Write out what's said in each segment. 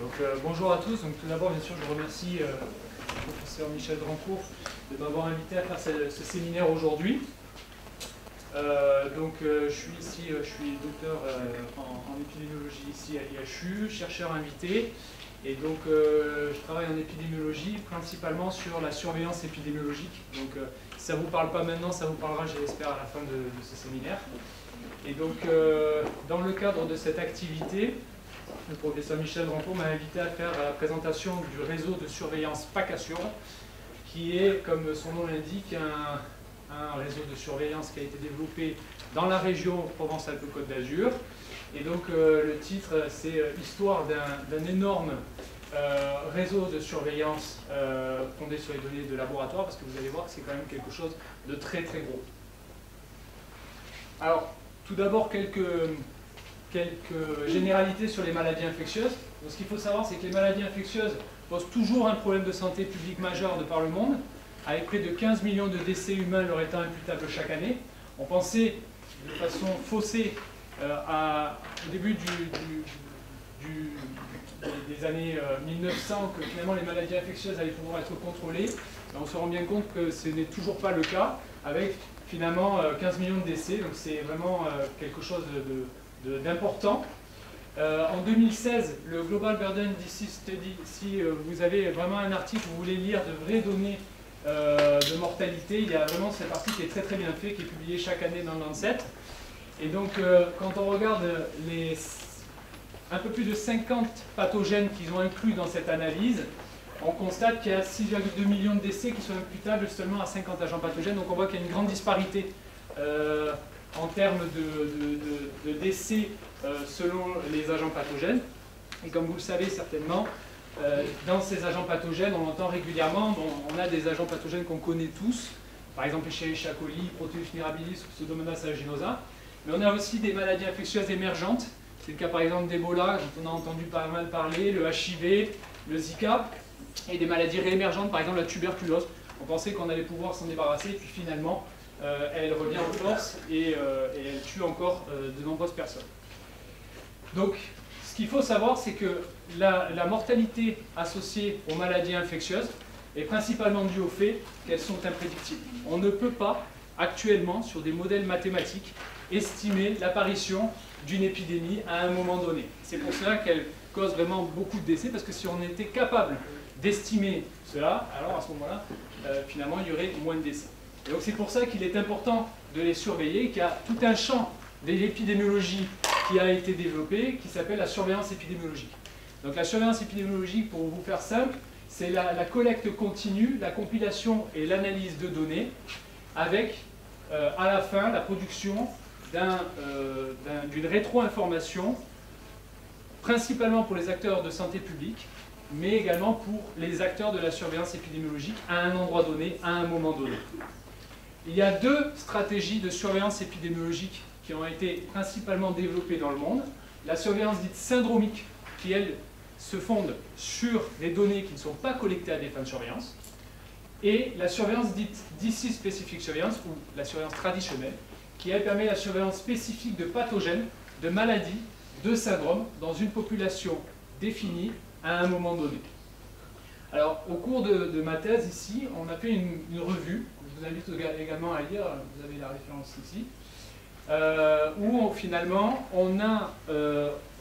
Donc, bonjour à tous. Donc, tout d'abord, bien sûr, je remercie le professeur Michel Drancourt de m'avoir invité à faire ce séminaire aujourd'hui. Je suis ici, je suis docteur en épidémiologie ici à l'IHU, chercheur invité. Et donc, je travaille en épidémiologie, principalement sur la surveillance épidémiologique. Donc, si ça ne vous parle pas maintenant, ça vous parlera, je l'espère, à la fin de ce séminaire. Et donc, dans le cadre de cette activité, le professeur Michel Drancourt m'a invité à faire la présentation du réseau de surveillance PAC-Assure, qui est, comme son nom l'indique, un réseau de surveillance qui a été développé dans la région Provence-Alpes-Côte d'Azur. Et donc le titre, c'est Histoire d'un énorme réseau de surveillance fondé sur les données de laboratoire, parce que vous allez voir que c'est quand même quelque chose de très très gros. Alors, tout d'abord, quelques généralités sur les maladies infectieuses. Donc, ce qu'il faut savoir, c'est que les maladies infectieuses posent toujours un problème de santé publique majeur de par le monde, avec près de 15 millions de décès humains leur étant imputables chaque année. On pensait de façon faussée au début des années 1900 que finalement les maladies infectieuses allaient pouvoir être contrôlées. On se rend bien compte que ce n'est toujours pas le cas, avec finalement 15 millions de décès, donc c'est vraiment quelque chose d'important. En 2016, le Global Burden Disease Study, si vous avez vraiment un article où vous voulez lire de vraies données de mortalité, il y a vraiment cet article qui est très très bien fait, qui est publié chaque année dans le Lancet. Et donc quand on regarde un peu plus de 50 pathogènes qu'ils ont inclus dans cette analyse, on constate qu'il y a 6,2 millions de décès qui sont imputables seulement à 50 agents pathogènes. Donc on voit qu'il y a une grande disparité en termes de décès selon les agents pathogènes. Et comme vous le savez certainement, dans ces agents pathogènes, on entend régulièrement, on a des agents pathogènes qu'on connaît tous, par exemple Escherichia coli, Proteus mirabilis ou Pseudomonas aeruginosa, mais on a aussi des maladies infectieuses émergentes. C'est le cas par exemple d'Ebola, dont on a entendu pas mal parler, le HIV, le Zika, et des maladies réémergentes, par exemple la tuberculose. On pensait qu'on allait pouvoir s'en débarrasser, et puis finalement, elle revient en force et elle tue encore de nombreuses personnes. Donc, ce qu'il faut savoir, c'est que la mortalité associée aux maladies infectieuses est principalement due au fait qu'elles sont imprédictibles. On ne peut pas, actuellement, sur des modèles mathématiques, estimer l'apparition d'une épidémie à un moment donné. C'est pour cela qu'elle cause vraiment beaucoup de décès, parce que si on était capable d'estimer cela, alors à ce moment-là, finalement, il y aurait moins de décès. Et donc c'est pour ça qu'il est important de les surveiller, qu'il y a tout un champ de l'épidémiologie qui a été développé, qui s'appelle la surveillance épidémiologique. Donc la surveillance épidémiologique, pour vous faire simple, c'est la collecte continue, la compilation et l'analyse de données, avec à la fin la production d'une rétro-information, principalement pour les acteurs de santé publique, mais également pour les acteurs de la surveillance épidémiologique à un endroit donné, à un moment donné. Il y a deux stratégies de surveillance épidémiologique qui ont été principalement développées dans le monde. La surveillance dite syndromique, qui elle se fonde sur des données qui ne sont pas collectées à des fins de surveillance, et la surveillance dite disease specific surveillance, ou la surveillance traditionnelle, qui elle permet la surveillance spécifique de pathogènes, de maladies, de syndromes dans une population définie à un moment donné. Alors, au cours de ma thèse ici, on a fait une revue, je vous invite également à lire, vous avez la référence ici, où finalement on a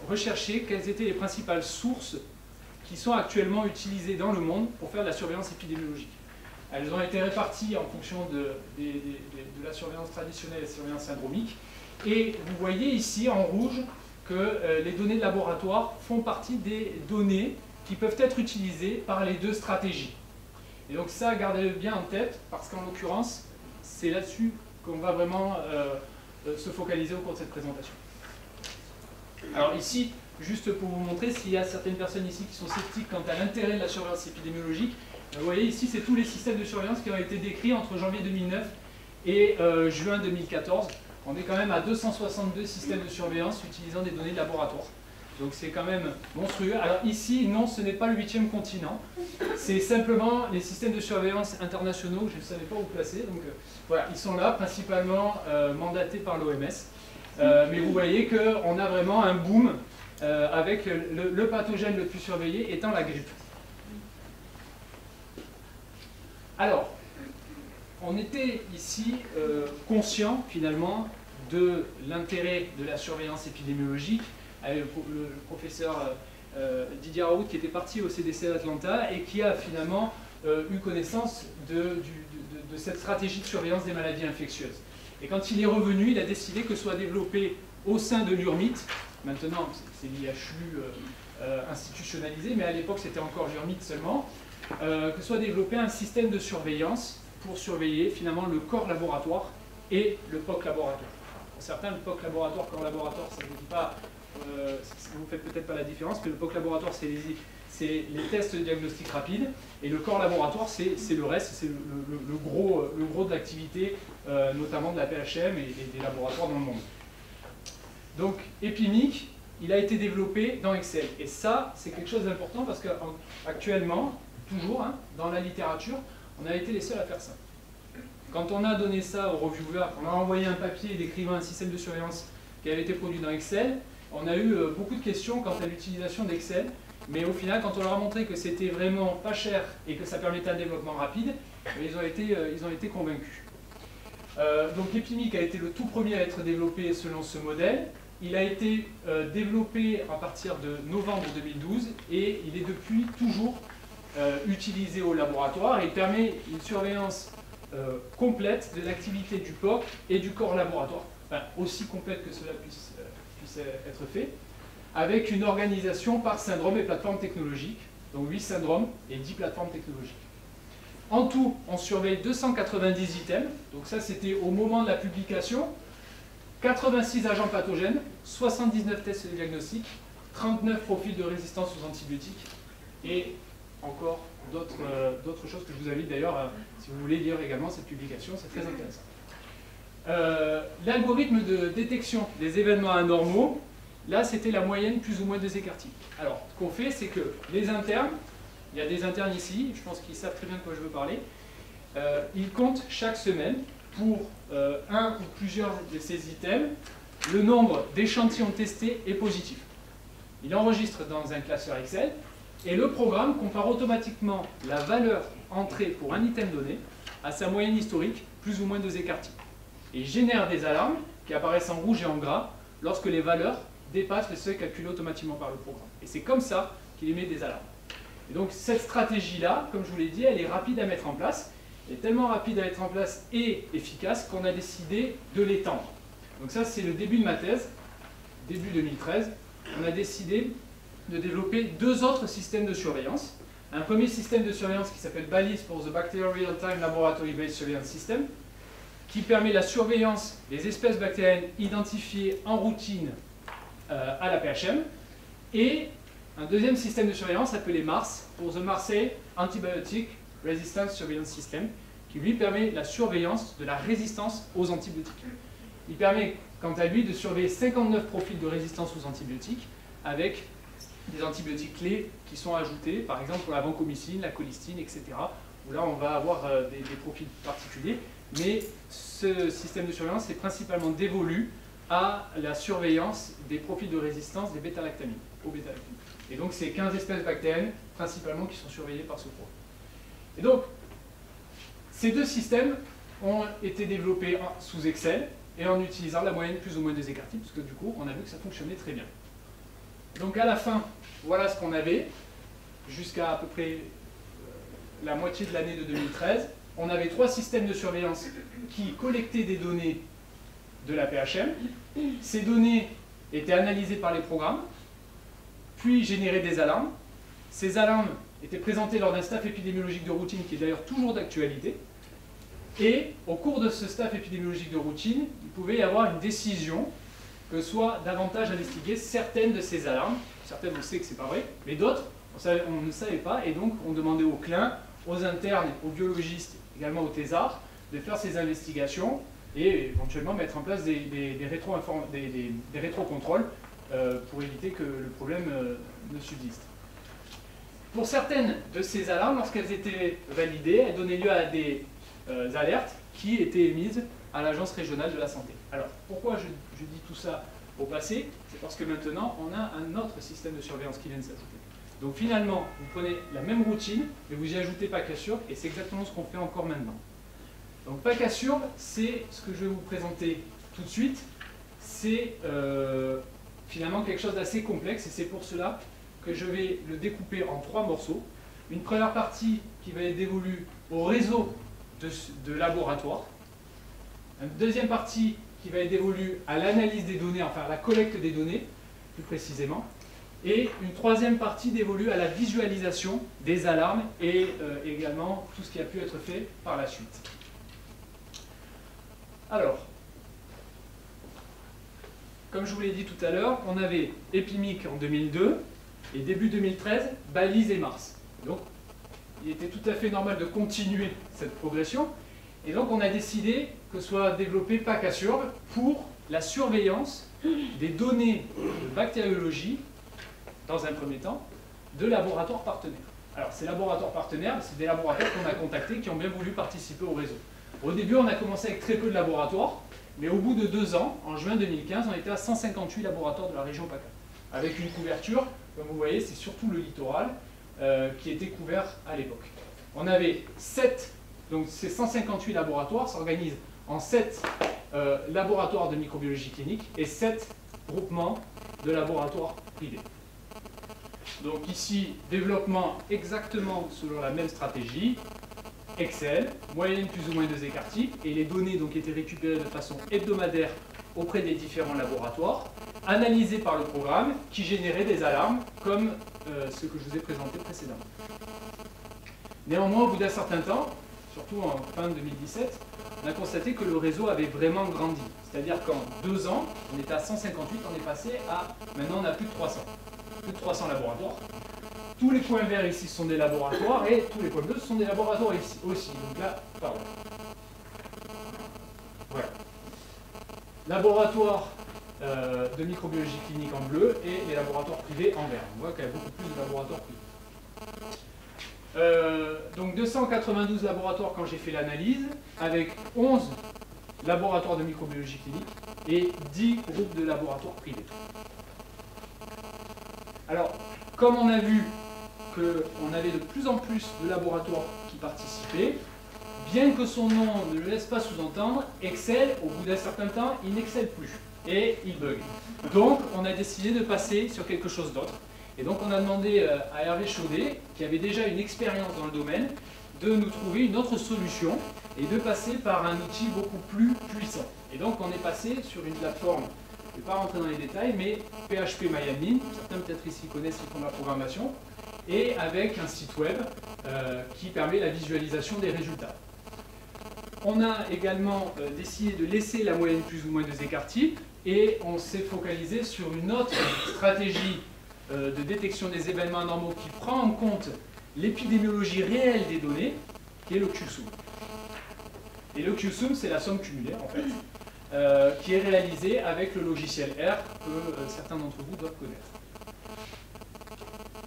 recherché quelles étaient les principales sources qui sont actuellement utilisées dans le monde pour faire de la surveillance épidémiologique. Elles ont été réparties en fonction de la surveillance traditionnelle et de la surveillance syndromique. Et vous voyez ici en rouge que les données de laboratoire font partie des données qui peuvent être utilisées par les deux stratégies. Et donc ça, gardez-le bien en tête, parce qu'en l'occurrence, c'est là-dessus qu'on va vraiment se focaliser au cours de cette présentation. Alors ici, juste pour vous montrer, s'il y a certaines personnes ici qui sont sceptiques quant à l'intérêt de la surveillance épidémiologique, vous voyez ici, c'est tous les systèmes de surveillance qui ont été décrits entre janvier 2009 et juin 2014. On est quand même à 262 systèmes de surveillance utilisant des données de laboratoire. Donc c'est quand même monstrueux. Alors ici, non, ce n'est pas le 8e continent. C'est simplement les systèmes de surveillance internationaux, je ne savais pas où placer. Donc voilà, ils sont là, principalement mandatés par l'OMS. Mais vous voyez qu'on a vraiment un boom avec le pathogène le plus surveillé étant la grippe. Alors, on était ici conscient finalement de l'intérêt de la surveillance épidémiologique avec le professeur Didier Raoult qui était parti au CDC d'Atlanta et qui a finalement eu connaissance de cette stratégie de surveillance des maladies infectieuses. Et quand il est revenu, il a décidé que soit développé au sein de l'URMIT, maintenant c'est l'IHU institutionnalisé, mais à l'époque c'était encore l'URMIT seulement, que soit développé un système de surveillance pour surveiller finalement le corps laboratoire et le POC laboratoire. Pour certains, le POC laboratoire, corps laboratoire, ça ne vous dit pas, vous ne faites peut-être pas la différence, mais le POC laboratoire, c'est les tests de diagnostic rapide, et le corps laboratoire, c'est le reste, c'est le gros de l'activité, notamment de la PHM et des laboratoires dans le monde. Donc, EPIMIC, il a été développé dans Excel. Et ça, c'est quelque chose d'important parce qu'actuellement, toujours, hein, dans la littérature, on a été les seuls à faire ça. Quand on a donné ça aux reviewers, on a envoyé un papier décrivant un système de surveillance qui avait été produit dans Excel, on a eu beaucoup de questions quant à l'utilisation d'Excel, mais au final, quand on leur a montré que c'était vraiment pas cher et que ça permettait un développement rapide, ils ont été convaincus. Donc EPIMIC a été le tout premier à être développé selon ce modèle. Il a été développé à partir de novembre 2012 et il est depuis toujours utilisé au laboratoire. Il permet une surveillance complète de l'activité du POC et du corps laboratoire, enfin, aussi complète que cela puisse être fait, avec une organisation par syndrome et plateforme technologique, donc 8 syndromes et 10 plateformes technologiques. En tout, on surveille 290 items, donc ça c'était au moment de la publication, 86 agents pathogènes, 79 tests de diagnostic, 39 profils de résistance aux antibiotiques, et encore d'autres choses que je vous invite d'ailleurs, si vous voulez lire également cette publication, c'est très intéressant. L'algorithme de détection des événements anormaux, là c'était la moyenne plus ou moins des écartilles. Alors, ce qu'on fait, c'est que les internes, il y a des internes ici, je pense qu'ils savent très bien de quoi je veux parler, ils comptent chaque semaine, pour un ou plusieurs de ces items, le nombre d'échantillons testés est positif. Il enregistre dans un classeur Excel, et le programme compare automatiquement la valeur entrée pour un item donné à sa moyenne historique, plus ou moins 2 écartilles. Et il génère des alarmes qui apparaissent en rouge et en gras lorsque les valeurs dépassent le seuil calculé automatiquement par le programme. Et c'est comme ça qu'il émet des alarmes. Et donc cette stratégie-là, comme je vous l'ai dit, elle est rapide à mettre en place. Elle est tellement rapide à mettre en place et efficace qu'on a décidé de l'étendre. Donc ça, c'est le début de ma thèse, début 2013. On a décidé de développer 2 autres systèmes de surveillance. Un premier système de surveillance qui s'appelle BALIS pour The Bacterial Real-Time Laboratory Based Surveillance System, qui permet la surveillance des espèces bactériennes identifiées en routine à la PHM, et un deuxième système de surveillance appelé MARS pour The Marseille Antibiotic Resistance Surveillance System, qui lui permet la surveillance de la résistance aux antibiotiques. Il permet, quant à lui, de surveiller 59 profils de résistance aux antibiotiques avec des antibiotiques clés qui sont ajoutés, par exemple pour la vancomycine, la colistine, etc., où là on va avoir des profils particuliers, mais ce système de surveillance est principalement dévolu à la surveillance des profils de résistance des bêta-lactamines, aux bêta-lactamines. Et donc c'est 15 espèces bactériennes principalement qui sont surveillées par ce programme. Et donc, ces 2 systèmes ont été développés sous Excel et en utilisant la moyenne plus ou moins des écartilles, parce que du coup, on a vu que ça fonctionnait très bien. Donc à la fin, voilà ce qu'on avait, jusqu'à peu près la moitié de l'année de 2013. On avait 3 systèmes de surveillance qui collectaient des données de la PHM. Ces données étaient analysées par les programmes, puis généraient des alarmes. Ces alarmes étaient présentées lors d'un staff épidémiologique de routine qui est d'ailleurs toujours d'actualité. Et au cours de ce staff épidémiologique de routine, il pouvait y avoir une décision que soit davantage investiguer certaines de ces alarmes. Certaines, on sait que c'est pas vrai, mais d'autres, on ne savait pas, et donc on demandait aux CLIN, aux internes, aux biologistes, également aux thésards, de faire ces investigations et éventuellement mettre en place des rétrocontrôles pour éviter que le problème ne subsiste. Pour certaines de ces alarmes, lorsqu'elles étaient validées, elles donnaient lieu à des alertes qui étaient émises à l'Agence régionale de la santé. Alors, pourquoi je dis tout ça au passé, c'est parce que maintenant, on a un autre système de surveillance qui vient de s'ajouter. Donc finalement, vous prenez la même routine, mais vous y ajoutez PackAssure, et c'est exactement ce qu'on fait encore maintenant. Donc PackAssure, c'est ce que je vais vous présenter tout de suite. C'est finalement quelque chose d'assez complexe, et c'est pour cela que je vais le découper en 3 morceaux. Une première partie qui va être dévolue au réseau de laboratoire. Une deuxième partie qui va être dévolue à l'analyse des données, enfin à la collecte des données, plus précisément. Et une troisième partie dévolue à la visualisation des alarmes et également tout ce qui a pu être fait par la suite. Alors, comme je vous l'ai dit tout à l'heure, on avait Epimic en 2002 et début 2013, Balise et Mars. Donc, il était tout à fait normal de continuer cette progression. Et donc, on a décidé que soit développé PackAssure pour la surveillance des données de bactériologie, dans un premier temps, de laboratoires partenaires. Alors, ces laboratoires partenaires, c'est des laboratoires qu'on a contactés qui ont bien voulu participer au réseau. Au début, on a commencé avec très peu de laboratoires, mais au bout de 2 ans, en juin 2015, on était à 158 laboratoires de la région PACA. Avec une couverture, comme vous voyez, c'est surtout le littoral qui était couvert à l'époque. On avait 7, donc ces 158 laboratoires s'organisent en 7 laboratoires de microbiologie clinique et 7 groupements de laboratoires privés. Donc ici, développement exactement selon la même stratégie, Excel, moyenne plus ou moins 2 écarts types, et les données donc étaient récupérées de façon hebdomadaire auprès des différents laboratoires, analysées par le programme qui générait des alarmes comme ce que je vous ai présenté précédemment. Néanmoins, au bout d'un certain temps, surtout en fin 2017, on a constaté que le réseau avait vraiment grandi. C'est-à-dire qu'en 2 ans, on était à 158, on est passé à, maintenant on a plus de 300. Plus de 300 laboratoires. Tous les points verts ici sont des laboratoires et tous les points bleus sont des laboratoires ici aussi. Donc là, pardon. Voilà. Laboratoire de microbiologie clinique en bleu et les laboratoires privés en vert. On voit qu'il y a beaucoup plus de laboratoires privés. Donc 292 laboratoires quand j'ai fait l'analyse, avec 11 laboratoires de microbiologie clinique et 10 groupes de laboratoires privés. Alors, comme on a vu qu'on avait de plus en plus de laboratoires qui participaient, bien que son nom ne le laisse pas sous-entendre, Excel, au bout d'un certain temps, il n'excelle plus et il bug. Donc, on a décidé de passer sur quelque chose d'autre. Et donc, on a demandé à Hervé Chaudet, qui avait déjà une expérience dans le domaine, de nous trouver une autre solution et de passer par un outil beaucoup plus puissant. Et donc, on est passé sur une plateforme. Je ne vais pas rentrer dans les détails, mais PHP-MyAdmin, certains peut-être ici connaissent ce font de la programmation, et avec un site web qui permet la visualisation des résultats. On a également décidé de laisser la moyenne plus ou moins 2 écarts types, et on s'est focalisé sur une autre stratégie de détection des événements anormaux qui prend en compte l'épidémiologie réelle des données, qui est le QSUM. Et le QSUM, c'est la somme cumulée, en fait. Qui est réalisé avec le logiciel R que certains d'entre vous doivent connaître.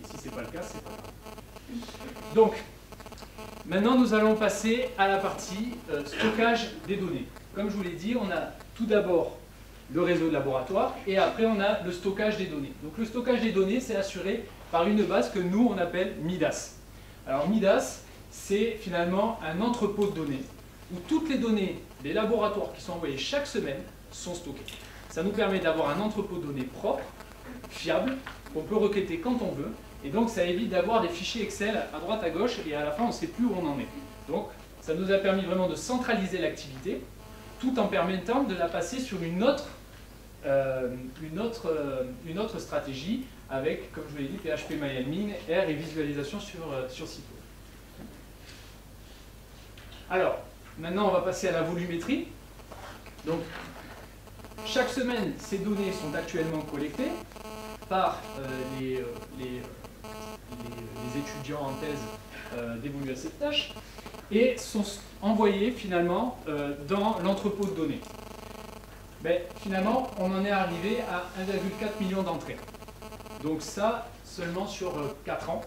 Et si ce n'est pas le cas, c'est pas grave. Donc, maintenant nous allons passer à la partie stockage des données. Comme je vous l'ai dit, on a tout d'abord le réseau de laboratoire et après on a le stockage des données. Donc le stockage des données, c'est assuré par une base que nous on appelle MIDAS. Alors MIDAS, c'est finalement un entrepôt de données où toutes les données des laboratoires qui sont envoyées chaque semaine sont stockées. Ça nous permet d'avoir un entrepôt de données propre, fiable, qu'on peut requêter quand on veut, et donc ça évite d'avoir des fichiers Excel à droite à gauche et à la fin on ne sait plus où on en est. Donc ça nous a permis vraiment de centraliser l'activité tout en permettant de la passer sur une autre stratégie avec, comme je vous l'ai dit, PHP-MyAdmin, R et visualisation sur site web. Alors, maintenant, on va passer à la volumétrie. Donc, chaque semaine, ces données sont actuellement collectées par les étudiants en thèse dévolus à cette tâche et sont envoyées finalement dans l'entrepôt de données. Mais finalement, on en est arrivé à 1,4 million d'entrées. Donc ça, seulement sur 4 ans.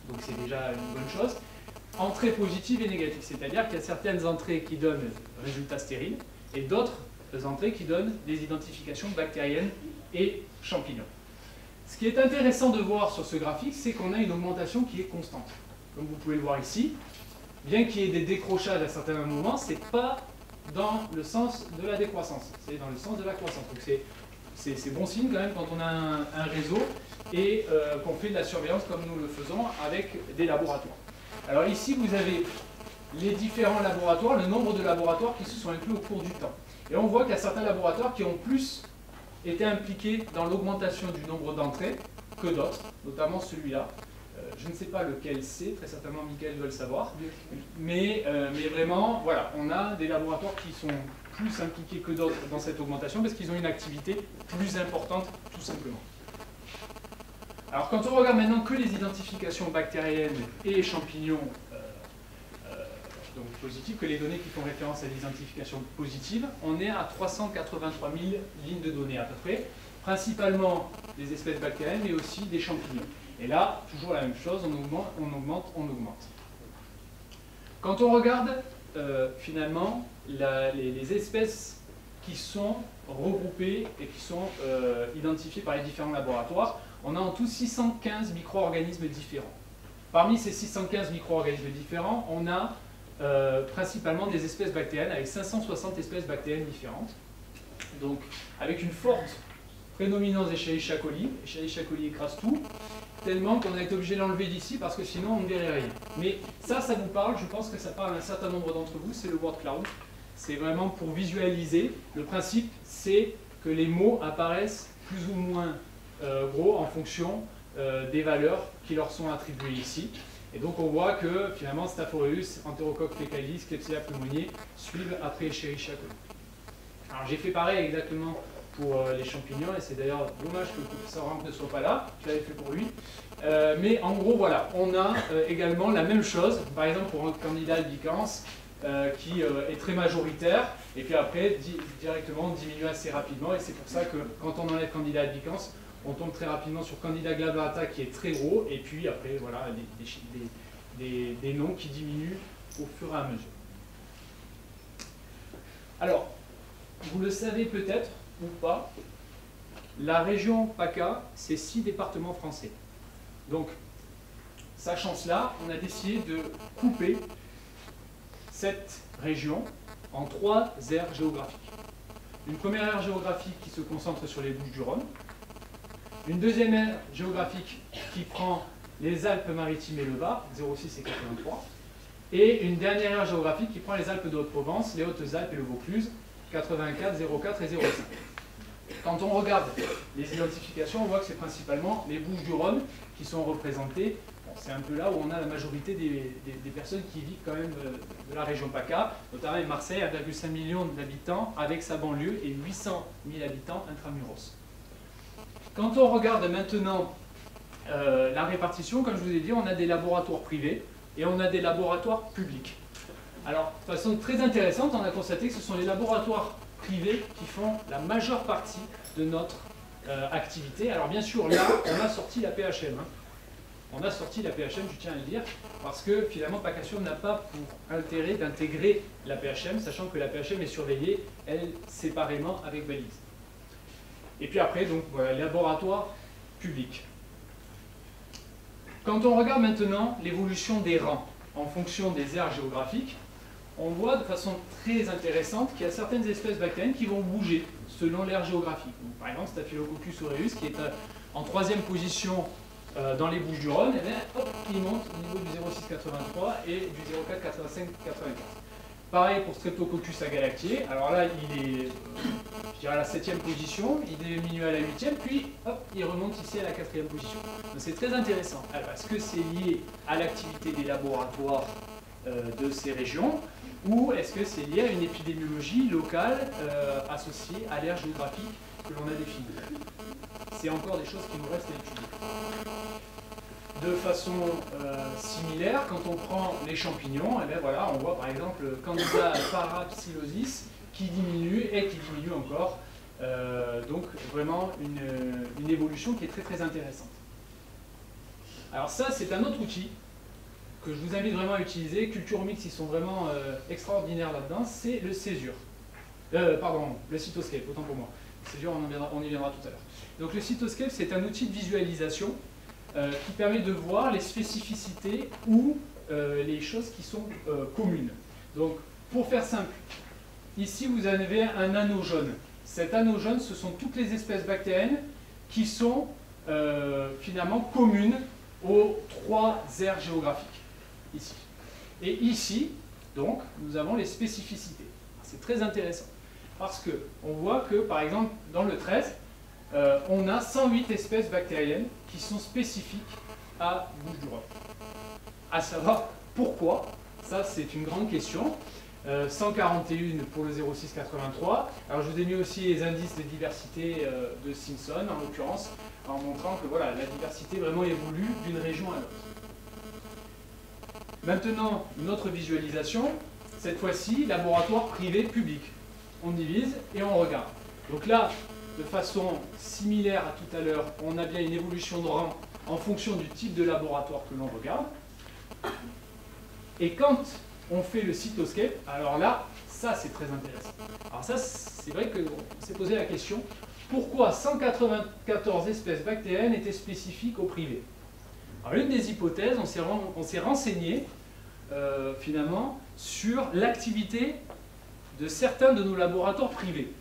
Donc c'est déjà une bonne chose. Entrées positives et négatives, c'est-à-dire qu'il y a certaines entrées qui donnent résultats stériles et d'autres entrées qui donnent des identifications bactériennes et champignons. Ce qui est intéressant de voir sur ce graphique, c'est qu'on a une augmentation qui est constante. Comme vous pouvez le voir ici, bien qu'il y ait des décrochages à certains moments, ce n'est pas dans le sens de la décroissance, c'est dans le sens de la croissance. Donc c'est bon signe quand même quand on a un réseau et qu'on fait de la surveillance comme nous le faisons avec des laboratoires. Alors ici, vous avez les différents laboratoires, le nombre de laboratoires qui se sont inclus au cours du temps. Et on voit qu'il y a certains laboratoires qui ont plus été impliqués dans l'augmentation du nombre d'entrées que d'autres, notamment celui-là. Je ne sais pas lequel c'est, très certainement Mickaël doit le savoir, mais vraiment, voilà, on a des laboratoires qui sont plus impliqués que d'autres dans cette augmentation parce qu'ils ont une activité plus importante, tout simplement. Alors quand on regarde maintenant que les identifications bactériennes et champignons donc positives, que les données qui font référence à l'identification positive, on est à 383 000 lignes de données à peu près, principalement des espèces bactériennes mais aussi des champignons. Et là, toujours la même chose, on augmente, on augmente, on augmente. Quand on regarde finalement les espèces qui sont regroupées et qui sont identifiées par les différents laboratoires, on a en tout 615 micro-organismes différents. Parmi ces 615 micro-organismes différents, on a principalement des espèces bactériennes avec 560 espèces bactériennes différentes. Donc avec une forte prédominance d'Escherichia coli. Escherichia coli écrase tout, tellement qu'on a été obligé de l'enlever d'ici parce que sinon on ne verrait rien. Mais ça vous parle, je pense que ça parle à un certain nombre d'entre vous, c'est le word cloud. C'est vraiment pour visualiser. Le principe, c'est que les mots apparaissent plus ou moins gros en fonction des valeurs qui leur sont attribuées ici. Et donc on voit que finalement Staph aureus, Enterocoque faecalis, Klebsiella pneumoniae suivent après Escherichia coli. Alors j'ai fait pareil exactement pour les champignons, et c'est d'ailleurs dommage que le professeur Rank ne soit pas là, je l'avais fait pour lui. Mais en gros, voilà, on a également la même chose, par exemple pour un candidat albicans qui est très majoritaire, et puis après, directement, on diminue assez rapidement, et c'est pour ça que quand on enlève candidat albicans, on tombe très rapidement sur candidat glabrata qui est très gros, et puis après, voilà, des noms qui diminuent au fur et à mesure. Alors, vous le savez peut-être, ou pas, la région PACA, c'est 6 départements français. Donc, sachant cela, on a décidé de couper cette région en 3 aires géographiques. Une première aire géographique qui se concentre sur les Bouches-du-Rhône, une deuxième aire géographique qui prend les Alpes-Maritimes et le Var, 06 et 83, et une dernière aire géographique qui prend les Alpes de Haute-Provence, les Hautes-Alpes et le Vaucluse, 84, 04 et 05. Quand on regarde les identifications, on voit que c'est principalement les Bouches-du-Rhône qui sont représentées. Bon, c'est un peu là où on a la majorité des personnes qui vivent quand même de la région PACA, notamment Marseille, 1,5 million d'habitants avec sa banlieue et 800 000 habitants intramuros. Quand on regarde maintenant la répartition, comme je vous ai dit, on a des laboratoires privés et on a des laboratoires publics. Alors, de façon très intéressante, on a constaté que ce sont les laboratoires privés qui font la majeure partie de notre activité. Alors bien sûr, là, on a sorti la PHM. On a sorti la PHM, je tiens à le dire, parce que finalement, PACASUR n'a pas pour intérêt d'intégrer la PHM, sachant que la PHM est surveillée, elle, séparément avec balise. Et puis après, donc, voilà, les laboratoires publics. Quand on regarde maintenant l'évolution des rangs en fonction des aires géographiques, on voit de façon très intéressante qu'il y a certaines espèces bactériennes qui vont bouger selon l'aire géographique. Donc, par exemple, Staphylococcus aureus, qui est en 3e position dans les Bouches-du-Rhône, et bien, hop, il monte au niveau du 0,683 et du 0,485-84. Pareil pour Streptococcus agalactiae. Alors là, il est, je dirais, à la 7e position, il diminue à la 8e, puis hop, il remonte ici à la 4e position. Donc c'est très intéressant. Alors, est-ce que c'est lié à l'activité des laboratoires de ces régions, ou est-ce que c'est lié à une épidémiologie locale associée à l'aire géographique que l'on a définie? C'est encore des choses qui nous restent à étudier. De façon similaire, quand on prend les champignons, et bien voilà, on voit par exemple le Candida parapsilosis qui diminue et qui diminue encore. Donc vraiment une évolution qui est très très intéressante. Alors ça, c'est un autre outil que je vous invite vraiment à utiliser. Culture Mix, ils sont vraiment extraordinaires là-dedans, c'est le Césure. Pardon, le Cytoscape, autant pour moi. C'est dur, on y viendra tout à l'heure. Donc le Cytoscape, c'est un outil de visualisation qui permet de voir les spécificités ou les choses qui sont communes. Donc, pour faire simple, ici vous avez un anneau jaune. Cet anneau jaune, ce sont toutes les espèces bactériennes qui sont finalement communes aux 3 aires géographiques, ici. Et ici, donc, nous avons les spécificités. C'est très intéressant, parce qu'on voit que, par exemple, dans le 13, on a 108 espèces bactériennes qui sont spécifiques à Bouches-du-Rhône. À savoir pourquoi, ça c'est une grande question. 141 pour le 0683. Alors je vous ai mis aussi les indices de diversité de Simpson, en l'occurrence, en montrant que voilà, la diversité vraiment évolue d'une région à l'autre. Maintenant, une autre visualisation, cette fois-ci, laboratoire privé-public. On divise et on regarde. Donc là, de façon similaire à tout à l'heure, on a bien une évolution de rang en fonction du type de laboratoire que l'on regarde. Et quand on fait le Cytoscape, alors là, ça c'est très intéressant. Alors ça, c'est vrai qu'on s'est posé la question, pourquoi 194 espèces bactériennes étaient spécifiques au privé? Alors l'une des hypothèses, on s'est renseigné finalement sur l'activité de certains de nos laboratoires privés.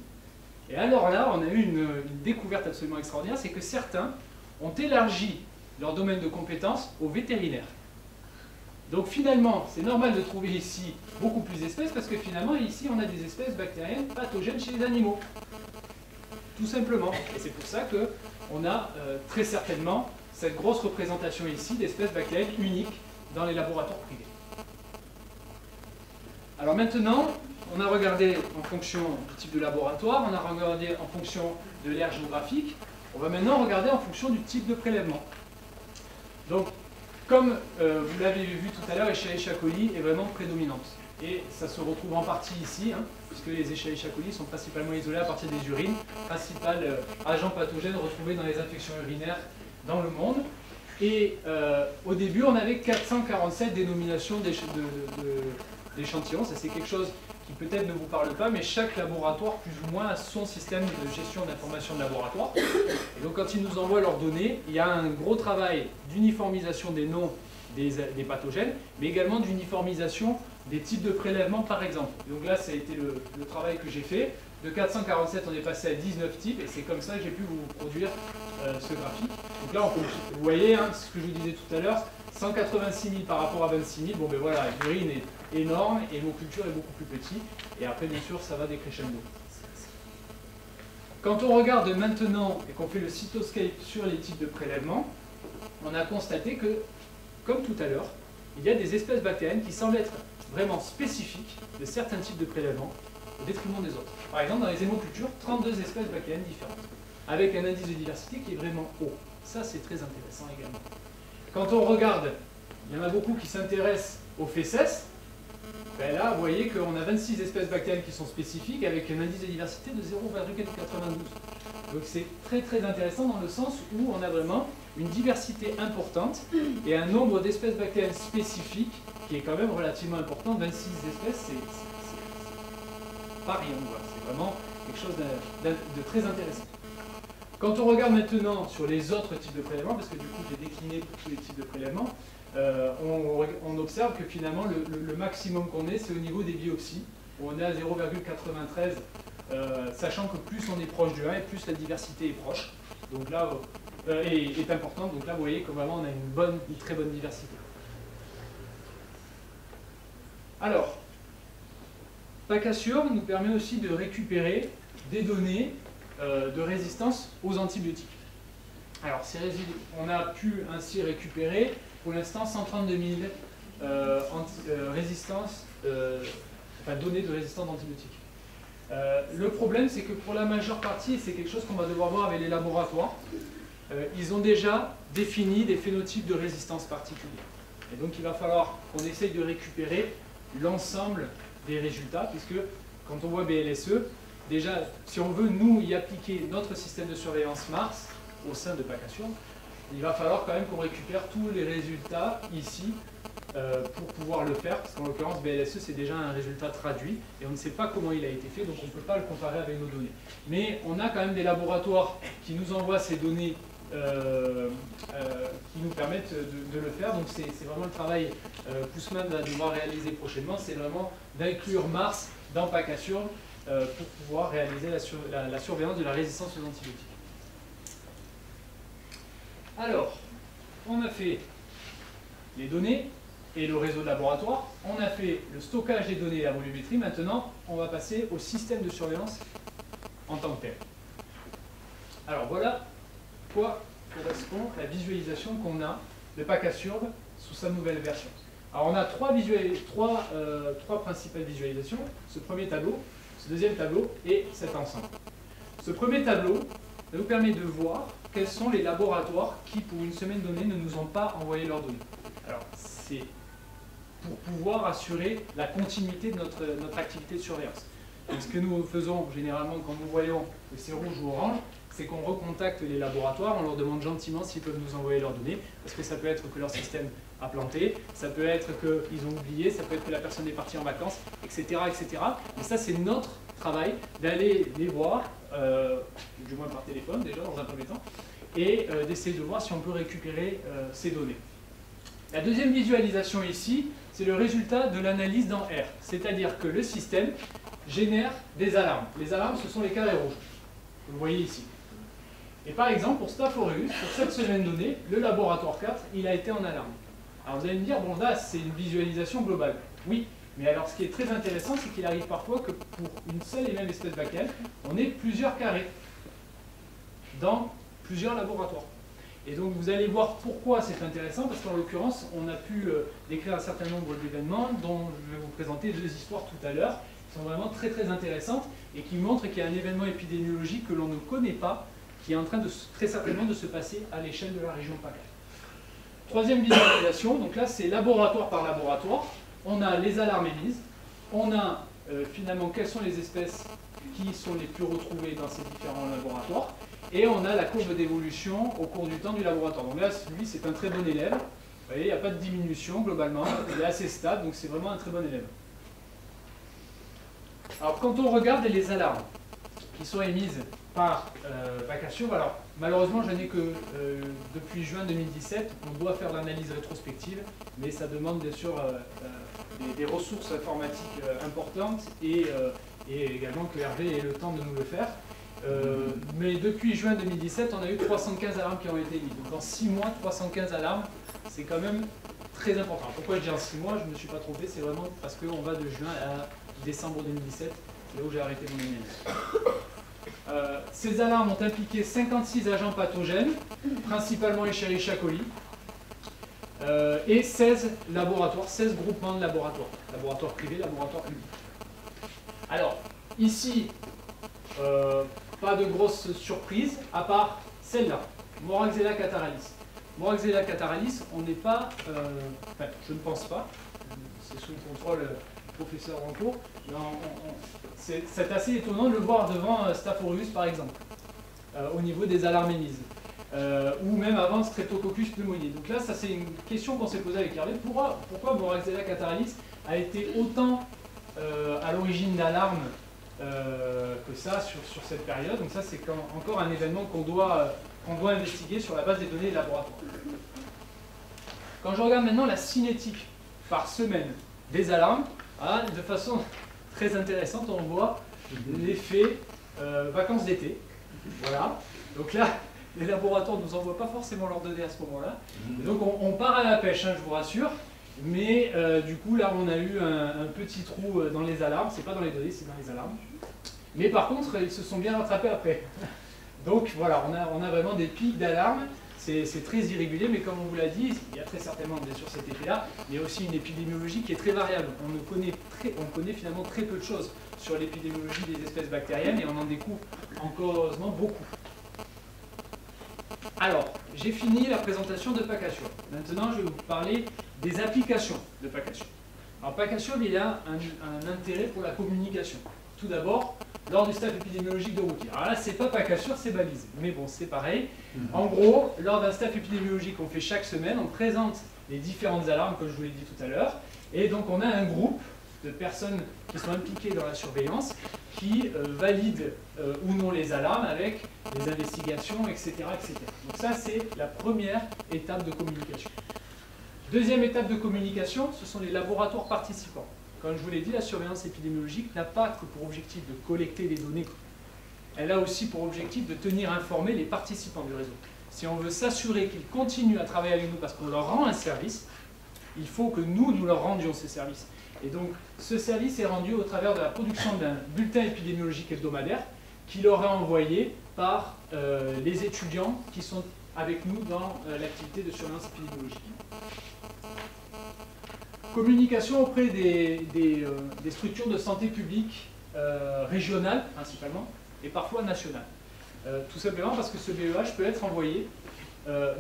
Et alors là, on a eu une découverte absolument extraordinaire, c'est que certains ont élargi leur domaine de compétences aux vétérinaires. Donc finalement, c'est normal de trouver ici beaucoup plus d'espèces parce que finalement, ici, on a des espèces bactériennes pathogènes chez les animaux. Tout simplement. Et c'est pour ça qu'on a très certainement cette grosse représentation ici d'espèces bactériennes uniques dans les laboratoires privés. Alors maintenant, on a regardé en fonction du type de laboratoire, on a regardé en fonction de l'aire géographique, on va maintenant regarder en fonction du type de prélèvement. Donc, comme vous l'avez vu tout à l'heure, Escherichia coli est vraiment prédominante. Et ça se retrouve en partie ici, hein, puisque les Escherichia coli sont principalement isolés à partir des urines, principal agent pathogène retrouvé dans les infections urinaires dans le monde. Et au début, on avait 447 dénominations d'échantillons. Ça, c'est quelque chose qui peut-être ne vous parle pas, mais chaque laboratoire, plus ou moins, a son système de gestion d'information de laboratoire. Et donc, quand ils nous envoient leurs données, il y a un gros travail d'uniformisation des noms des pathogènes, mais également d'uniformisation des types de prélèvements, par exemple. Et donc là, ça a été le travail que j'ai fait. De 447, on est passé à 19 types, et c'est comme ça que j'ai pu vous produire ce graphique. Donc là, vous voyez, hein, ce que je vous disais tout à l'heure, 186 000 par rapport à 26 000, bon ben voilà, l'urine est énorme et mon culture est beaucoup plus petit. Et après, bien sûr, ça va décrescendo. Quand on regarde maintenant et qu'on fait le Cytoscape sur les types de prélèvements, on a constaté que, comme tout à l'heure, il y a des espèces bactériennes qui semblent être vraiment spécifiques de certains types de prélèvements au détriment des autres. Par exemple, dans les hémocultures, 32 espèces bactériennes différentes, avec un indice de diversité qui est vraiment haut. Ça, c'est très intéressant également. Quand on regarde, il y en a beaucoup qui s'intéressent aux fesses. Ben là, vous voyez qu'on a 26 espèces bactériennes qui sont spécifiques avec un indice de diversité de 0,92. Donc c'est très très intéressant dans le sens où on a vraiment une diversité importante et un nombre d'espèces bactériennes spécifiques qui est quand même relativement important. 26 espèces, c'est pas rien, c'est vraiment quelque chose de très intéressant. Quand on regarde maintenant sur les autres types de prélèvements, parce que du coup j'ai décliné pour tous les types de prélèvements, on observe que finalement le maximum qu'on ait, c'est au niveau des biopsies, où on est à 0,93, sachant que plus on est proche du 1 et plus la diversité est proche, donc là, est importante. Donc là, vous voyez que vraiment on a une très bonne diversité. Alors, PACAssure nous permet aussi de récupérer des données de résistance aux antibiotiques. Alors, on a pu ainsi récupérer pour l'instant 132 000 données de résistance d'antibiotiques. Le problème, c'est que pour la majeure partie, et c'est quelque chose qu'on va devoir voir avec les laboratoires, ils ont déjà défini des phénotypes de résistance particuliers. Et donc il va falloir qu'on essaye de récupérer l'ensemble des résultats, puisque quand on voit BLSE, déjà, si on veut nous y appliquer notre système de surveillance Mars au sein de PACAssure, il va falloir quand même qu'on récupère tous les résultats ici pour pouvoir le faire, parce qu'en l'occurrence BLSE c'est déjà un résultat traduit et on ne sait pas comment il a été fait, donc on ne peut pas le comparer avec nos données. Mais on a quand même des laboratoires qui nous envoient ces données qui nous permettent de le faire, donc c'est vraiment le travail qu'Ousmane va devoir réaliser prochainement, c'est vraiment d'inclure Mars dans PACASURB pour pouvoir réaliser la surveillance de la résistance aux antibiotiques. Alors, on a fait les données et le réseau de laboratoire, on a fait le stockage des données et la volumétrie, maintenant on va passer au système de surveillance en tant que tel. Alors voilà quoi correspond la visualisation qu'on a de PACASURB sous sa nouvelle version. Alors on a trois principales visualisations, ce premier tableau, ce deuxième tableau et cet ensemble. Ce premier tableau nous permet de voir quels sont les laboratoires qui, pour une semaine donnée, ne nous ont pas envoyé leurs données. Alors, c'est pour pouvoir assurer la continuité de notre activité de surveillance. Donc, ce que nous faisons généralement quand nous voyons que c'est rouge ou orange, c'est qu'on recontacte les laboratoires, on leur demande gentiment s'ils peuvent nous envoyer leurs données, parce que ça peut être que leur système a planté, ça peut être qu'ils ont oublié, ça peut être que la personne est partie en vacances, etc. etc. Et ça, c'est notre travail d'aller les voir, du moins par téléphone déjà dans un premier temps, et d'essayer de voir si on peut récupérer ces données. La deuxième visualisation ici, c'est le résultat de l'analyse dans R, c'est-à-dire que le système génère des alarmes. Les alarmes, ce sont les carrés rouges, vous le voyez ici. Et par exemple, pour Staph aureus, sur cette semaine donnée, le laboratoire 4, il a été en alarme. Alors vous allez me dire, bon là, c'est une visualisation globale. Oui, mais alors ce qui est très intéressant, c'est qu'il arrive parfois que pour une seule et même espèce bactérienne, on ait plusieurs carrés dans plusieurs laboratoires. Et donc vous allez voir pourquoi c'est intéressant, parce qu'en l'occurrence, on a pu décrire un certain nombre d'événements dont je vais vous présenter deux histoires tout à l'heure, qui sont vraiment très très intéressantes et qui montrent qu'il y a un événement épidémiologique que l'on ne connaît pas, qui est en train de très certainement de se passer à l'échelle de la région PACA. Troisième visualisation, donc là c'est laboratoire par laboratoire, on a les alarmes émises, on a finalement quelles sont les espèces qui sont les plus retrouvées dans ces différents laboratoires, et on a la courbe d'évolution au cours du temps du laboratoire. Donc là, lui, c'est un très bon élève. Vous voyez, il n'y a pas de diminution globalement, il est assez stable, donc c'est vraiment un très bon élève. Alors, quand on regarde les alarmes qui sont émises par PACASURB, alors malheureusement, je n'ai que depuis juin 2017, on doit faire l'analyse rétrospective, mais ça demande bien sûr des ressources informatiques importantes et également que Hervé ait le temps de nous le faire. Mais depuis juin 2017, on a eu 315 alarmes qui ont été émises. Donc en 6 mois, 315 alarmes, c'est quand même très important. Pourquoi je dis en 6 mois? Je ne me suis pas trompé, c'est vraiment parce qu'on va de juin à décembre 2017, c'est là où j'ai arrêté mon analyse. Ces alarmes ont impliqué 56 agents pathogènes, principalement Escherichia coli, et 16 laboratoires, 16 groupements de laboratoires, laboratoires privés, laboratoires publics. Alors, ici, pas de grosse surprise, à part celle-là, Moraxella cataralis. Moraxella cataralis, on n'est pas, enfin, je ne pense pas, c'est sous le contrôle du professeur en cours, c'est assez étonnant de le voir devant Staph aureus par exemple, au niveau des alarmes émises, ou même avant Streptococcus pneumoniae. Donc là, ça c'est une question qu'on s'est posée avec Hervé, pourquoi Moraxella cataralis a été autant à l'origine d'alarmes que ça sur cette période. Donc ça c'est encore un événement qu'on doit investiguer sur la base des données de laboratoire. Quand je regarde maintenant la cinétique par semaine des alarmes, de façon très intéressante, on voit l'effet vacances d'été. Voilà. Donc là, les laboratoires ne nous envoient pas forcément leurs données à ce moment-là. Donc on part à la pêche, hein, je vous rassure. Mais du coup, là, on a eu un petit trou dans les alarmes. C'est pas dans les données, c'est dans les alarmes. Mais par contre, ils se sont bien rattrapés après. Donc voilà, on a vraiment des pics d'alarme. C'est très irrégulier, mais comme on vous l'a dit, il y a très certainement, bien sûr, cet effet-là, mais aussi une épidémiologie qui est très variable. On connaît finalement très peu de choses sur l'épidémiologie des espèces bactériennes et on en découvre encore heureusement beaucoup. Alors, j'ai fini la présentation de PACASURB. Maintenant, je vais vous parler des applications de PACASURB. Alors, PACASURB, il a un intérêt pour la communication. Tout d'abord, lors du staff épidémiologique de routine. Alors là, c'est pas PACASURB, c'est balise. Mais bon, c'est pareil. En gros, lors d'un staff épidémiologique qu'on fait chaque semaine, on présente les différentes alarmes, comme je vous l'ai dit tout à l'heure. Et donc on a un groupe de personnes qui sont impliquées dans la surveillance, qui valident ou non les alarmes avec les investigations, etc., etc. Donc ça, c'est la première étape de communication. Deuxième étape de communication, ce sont les laboratoires participants. Comme je vous l'ai dit, la surveillance épidémiologique n'a pas que pour objectif de collecter les données, elle a aussi pour objectif de tenir informés les participants du réseau. Si on veut s'assurer qu'ils continuent à travailler avec nous parce qu'on leur rend un service, il faut que nous leur rendions ces services. Et donc, ce service est rendu au travers de la production d'un bulletin épidémiologique hebdomadaire qui leur est envoyé par les étudiants qui sont avec nous dans l'activité de surveillance épidémiologique. Communication auprès des structures de santé publique régionales, principalement, et parfois nationales. Tout simplement parce que ce BEH peut être envoyé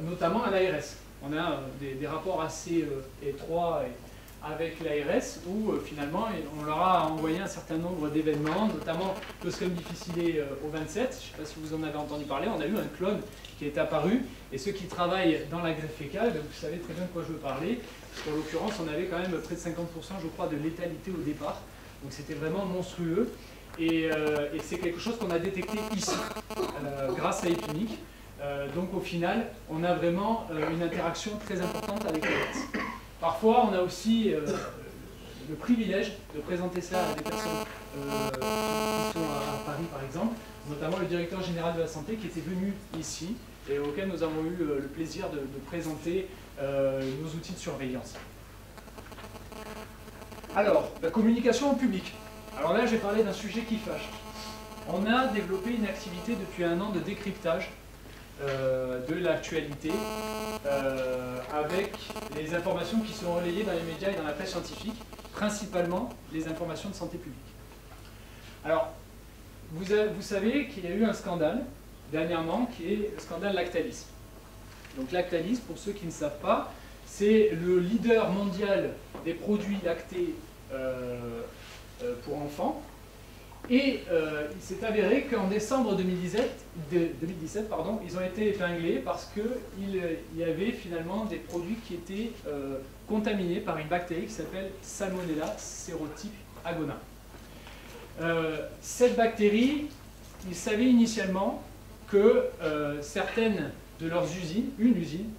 notamment à l'ARS. On a des rapports assez étroits avec l'ARS où finalement on leur a envoyé un certain nombre d'événements, notamment Clostridium difficile au 27, je ne sais pas si vous en avez entendu parler, on a eu un clone qui est apparu, et ceux qui travaillent dans la greffe fécale, vous savez très bien de quoi je veux parler, parce qu'en l'occurrence on avait quand même près de 50% je crois de létalité au départ, donc c'était vraiment monstrueux, et c'est quelque chose qu'on a détecté ici, grâce à Epinic. Donc au final, on a vraiment une interaction très importante avec l'ARS. Parfois, on a aussi le privilège de présenter ça à des personnes qui sont à Paris, par exemple, notamment le directeur général de la santé qui était venu ici et auquel nous avons eu le plaisir de présenter nos outils de surveillance. Alors, la communication au public. Alors là, j'ai parlé d'un sujet qui fâche. On a développé une activité depuis 1 an de décryptage de l'actualité avec les informations qui sont relayées dans les médias et dans la presse scientifique, principalement les informations de santé publique. Alors, vous savez qu'il y a eu un scandale dernièrement qui est le scandale Lactalis. Donc Lactalis, pour ceux qui ne savent pas, c'est le leader mondial des produits lactés pour enfants. Et il s'est avéré qu'en décembre 2017, ils ont été épinglés parce qu'il y avait finalement des produits qui étaient contaminés par une bactérie qui s'appelle Salmonella serotype agona. Cette bactérie, ils savaient initialement que certaines de leurs usines, une usine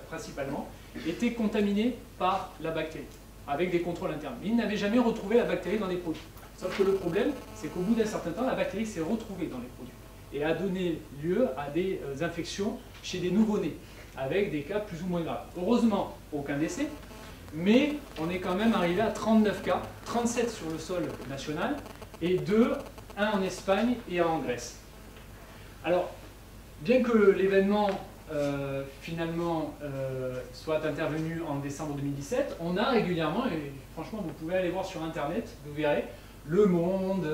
principalement, était contaminée par la bactérie, avec des contrôles internes. Ils n'avaient jamais retrouvé la bactérie dans les produits. Sauf que le problème, c'est qu'au bout d'un certain temps, la bactérie s'est retrouvée dans les produits et a donné lieu à des infections chez des nouveau-nés, avec des cas plus ou moins graves. Heureusement, aucun décès, mais on est quand même arrivé à 39 cas, 37 sur le sol national, et 1 en Espagne et 1 en Grèce. Alors, bien que l'événement finalement soit intervenu en décembre 2017, on a régulièrement, et franchement vous pouvez aller voir sur internet, vous verrez, Le Monde,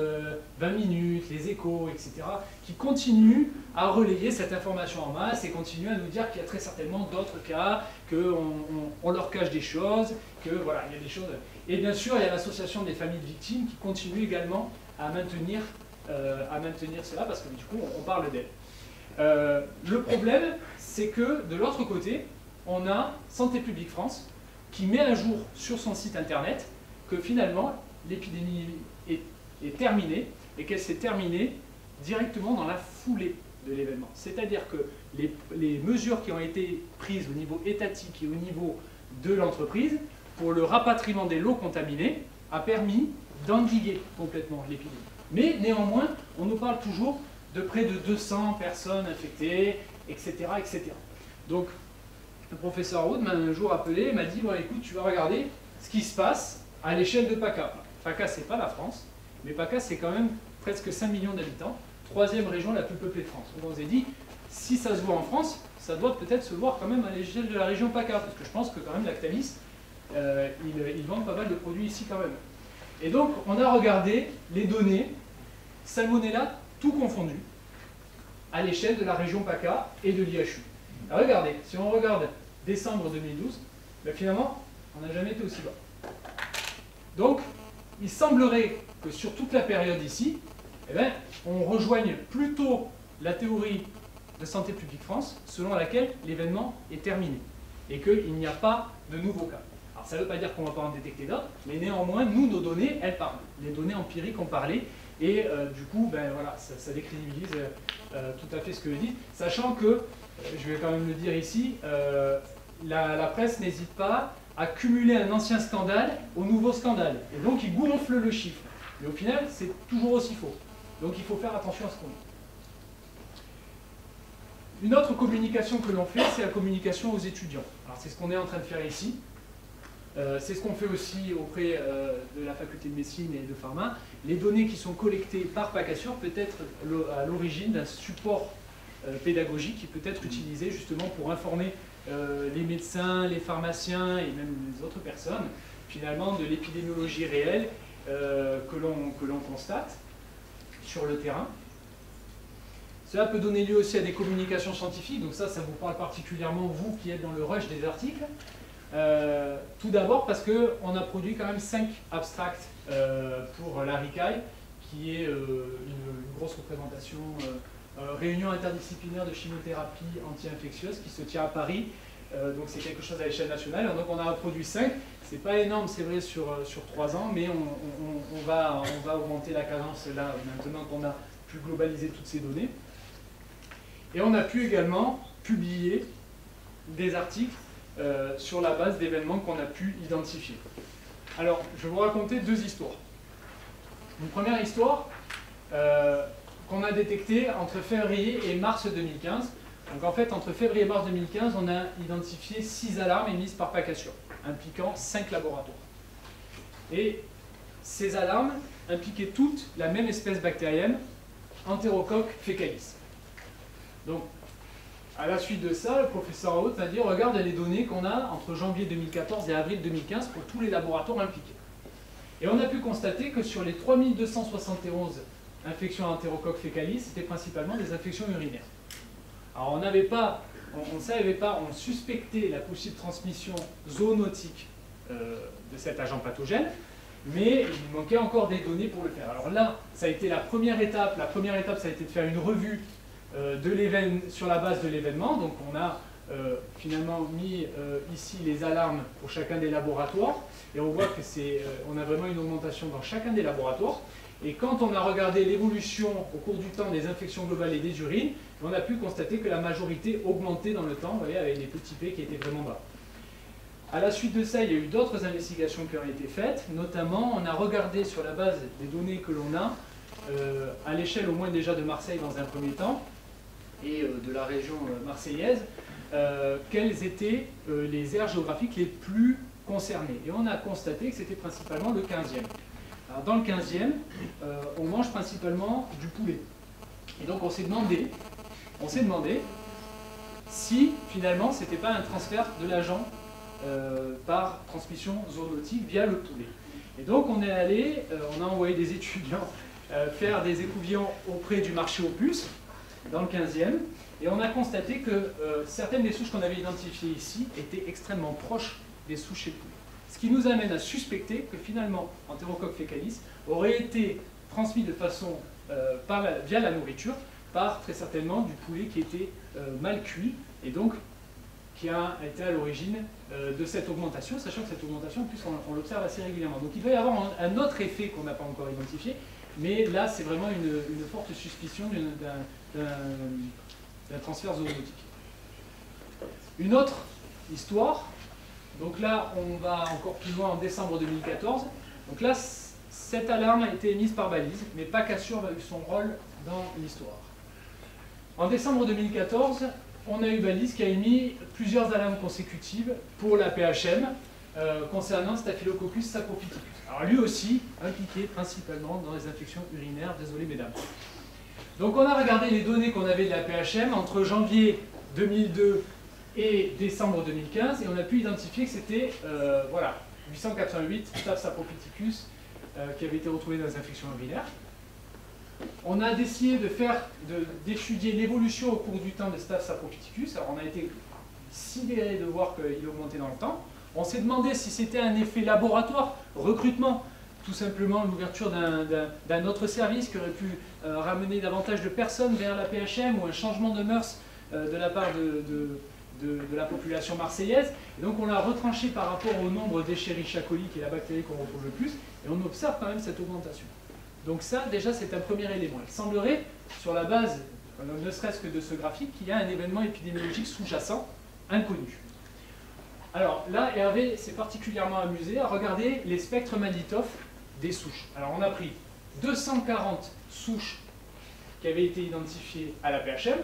20 minutes, les Échos, etc., qui continuent à relayer cette information en masse et continuent à nous dire qu'il y a très certainement d'autres cas, qu'on leur cache des choses, que voilà, il y a des choses. Et bien sûr, il y a l'association des familles de victimes qui continue également à maintenir cela, parce que du coup, on parle d'elle. Le problème, c'est que de l'autre côté, on a Santé publique France qui met à jour sur son site internet que finalement, l'épidémie est terminée et qu'elle s'est terminée directement dans la foulée de l'événement. C'est-à-dire que les mesures qui ont été prises au niveau étatique et au niveau de l'entreprise pour le rapatriement des lots contaminés a permis d'endiguer complètement l'épidémie. Mais néanmoins, on nous parle toujours de près de 200 personnes infectées, etc. etc. Donc, le professeur Roud m'a un jour appelé et m'a dit « Bon, écoute, tu vas regarder ce qui se passe à l'échelle de PACA. » PACA, ce n'est pas la France, mais PACA, c'est quand même presque 5 millions d'habitants, 3e région la plus peuplée de France. Donc on s'est dit, si ça se voit en France, ça doit peut-être se voir quand même à l'échelle de la région PACA, parce que je pense que quand même Lactalis, ils vendent pas mal de produits ici quand même. Et donc, on a regardé les données, Salmonella, tout confondu, à l'échelle de la région PACA et de l'IHU. Regardez, si on regarde décembre 2012, ben finalement, on n'a jamais été aussi bas. Donc, il semblerait que sur toute la période ici, eh ben, on rejoigne plutôt la théorie de Santé publique France, selon laquelle l'événement est terminé. et qu'il n'y a pas de nouveaux cas. Alors ça ne veut pas dire qu'on ne va pas en détecter d'autres, mais néanmoins, nous, nos données, elles parlent. Les données empiriques ont parlé, et du coup, ben, voilà, ça décrédibilise tout à fait ce que je dis, sachant que, je vais quand même le dire ici, la presse n'hésite pas à cumuler un ancien scandale au nouveau scandale. Et donc, ils gonflent le chiffre. Mais au final, c'est toujours aussi faux. Donc, il faut faire attention à ce qu'on dit. Une autre communication que l'on fait, c'est la communication aux étudiants. Alors, c'est ce qu'on est en train de faire ici. C'est ce qu'on fait aussi auprès de la faculté de médecine et de pharma. Les données qui sont collectées par PACAssure peuvent être à l'origine d'un support pédagogique qui peut être utilisé justement pour informer les médecins, les pharmaciens et même les autres personnes, finalement, de l'épidémiologie réelle que l'on constate sur le terrain. Cela peut donner lieu aussi à des communications scientifiques, donc ça vous parle particulièrement, vous qui êtes dans le rush des articles. Tout d'abord parce qu'on a produit quand même 5 abstracts pour la RICAI, qui est une grosse représentation, réunion interdisciplinaire de chimiothérapie anti-infectieuse qui se tient à Paris. Donc c'est quelque chose à l'échelle nationale. Donc on a produit 5. C'est pas énorme, c'est vrai, sur 3 ans, mais on va augmenter la cadence là, maintenant qu'on a pu globaliser toutes ces données. Et on a pu également publier des articles sur la base d'événements qu'on a pu identifier. Alors, je vais vous raconter 2 histoires. Une première histoire qu'on a détectée entre février et mars 2015. Donc en fait, entre février et mars 2015, on a identifié 6 alarmes émises par PACAssure, impliquant 5 laboratoires. Et ces alarmes impliquaient toutes la même espèce bactérienne, Enterocoque faecalis. Donc, à la suite de ça, le professeur Haute a dit « Regarde les données qu'on a entre janvier 2014 et avril 2015 pour tous les laboratoires impliqués. » Et on a pu constater que sur les 3271 infections à Enterocoque faecalis, c'était principalement des infections urinaires. Alors on n'avait pas, on ne savait pas, on suspectait la possible transmission zoonotique de cet agent pathogène, mais il manquait encore des données pour le faire. Alors là, ça a été la première étape. La première étape, ça a été de faire une revue sur la base de l'événement. Donc on a finalement mis ici les alarmes pour chacun des laboratoires, et on voit que on a vraiment une augmentation dans chacun des laboratoires. Et quand on a regardé l'évolution au cours du temps des infections globales et des urines, on a pu constater que la majorité augmentait dans le temps, vous voyez, avec des petits p qui étaient vraiment bas. À la suite de ça, il y a eu d'autres investigations qui ont été faites, notamment on a regardé sur la base des données que l'on a, à l'échelle au moins déjà de Marseille dans un premier temps, et de la région marseillaise, quelles étaient les aires géographiques les plus concernées. Et on a constaté que c'était principalement le 15e. Alors dans le 15e, on mange principalement du poulet. Et donc on s'est demandé si finalement ce n'était pas un transfert de l'agent par transmission zoonotique via le poulet. Et donc on est allé, on a envoyé des étudiants faire des écouvillons auprès du marché aux puces, dans le 15e, et on a constaté que certaines des souches qu'on avait identifiées ici étaient extrêmement proches des souches chez le poulet. Ce qui nous amène à suspecter que finalement, Enterocoque faecalis aurait été transmis de façon via la nourriture par très certainement du poulet qui était mal cuit et donc qui a été à l'origine de cette augmentation, sachant que cette augmentation, puisqu'on l'observe assez régulièrement. Donc il va y avoir un autre effet qu'on n'a pas encore identifié, mais là c'est vraiment une forte suspicion d'un transfert zoonotique. Une autre histoire. Donc là, on va encore plus loin en décembre 2014. Donc là, cette alarme a été émise par balise, mais PACAssure a eu son rôle dans l'histoire. En décembre 2014, on a eu balise qui a émis plusieurs alarmes consécutives pour la PHM concernant Staphylococcus saprophyticus. Alors lui aussi, impliqué principalement dans les infections urinaires, désolé mesdames. Donc on a regardé les données qu'on avait de la PHM entre janvier 2002 et décembre 2015, et on a pu identifier que c'était voilà, 888 Staph saprophyticus qui avaient été retrouvés dans les infections urinaires. On a décidé d'étudier l'évolution au cours du temps de Staph saprophyticus. Alors on a été sidéré de voir qu'il augmentait dans le temps. On s'est demandé si c'était un effet laboratoire, recrutement, tout simplement l'ouverture d'un autre service qui aurait pu ramener davantage de personnes vers la PHM, ou un changement de mœurs de la part de la population marseillaise. Et donc on l'a retranché par rapport au nombre d'Escherichia coli, qui est la bactérie qu'on retrouve le plus, et on observe quand même cette augmentation. Donc ça, déjà, c'est un premier élément. Il semblerait, sur la base, ne serait-ce que de ce graphique, qu'il y a un événement épidémiologique sous-jacent inconnu. Alors là, Hervé s'est particulièrement amusé à regarder les spectres Manitoff des souches. Alors on a pris 240 souches qui avaient été identifiées à la PHM,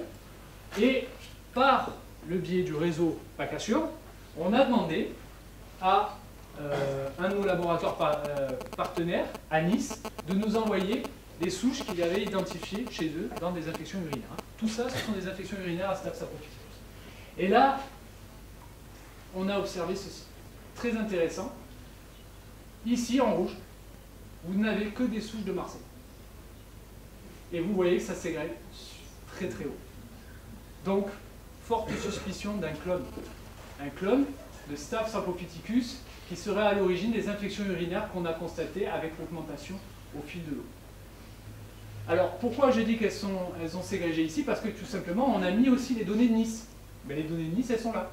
et par le biais du réseau PACASURE, on a demandé à un de nos laboratoires partenaires, à Nice, de nous envoyer des souches qu'ils avaient identifiées chez eux dans des infections urinaires. Tout ça, ce sont des infections urinaires à Staph saprophyticus. Et là, on a observé ceci, très intéressant. Ici, en rouge, vous n'avez que des souches de Marseille. Et vous voyez que ça ségrègue très très haut. Donc, forte suspicion d'un clone. Un clone de Staph saprophyticus qui serait à l'origine des infections urinaires qu'on a constatées avec l'augmentation au fil de l'eau. Alors, pourquoi je dis qu'elles ont ségrégé ici? Parce que tout simplement, on a mis aussi les données de Nice. Mais les données de Nice, elles sont là.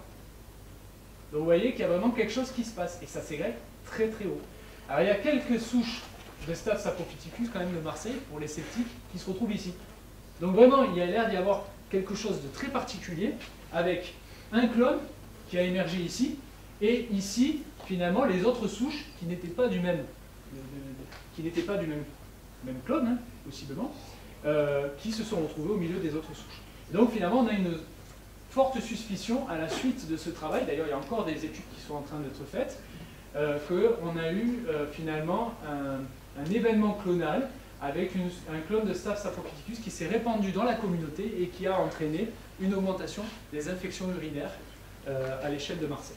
Donc vous voyez qu'il y a vraiment quelque chose qui se passe. Et ça ségrègue très très haut. Alors, il y a quelques souches de Staph saprophyticus, quand même, de Marseille, pour les sceptiques, qui se retrouvent ici. Donc vraiment, il y a l'air d'y avoir quelque chose de très particulier, avec un clone qui a émergé ici, et ici, finalement, les autres souches qui n'étaient pas du même, même clone, hein, possiblement, qui se sont retrouvées au milieu des autres souches. Donc finalement, on a une forte suspicion à la suite de ce travail, d'ailleurs il y a encore des études qui sont en train d'être faites, qu'on a eu finalement un événement clonal avec un clone de Staph saprophyticus qui s'est répandu dans la communauté et qui a entraîné une augmentation des infections urinaires à l'échelle de Marseille.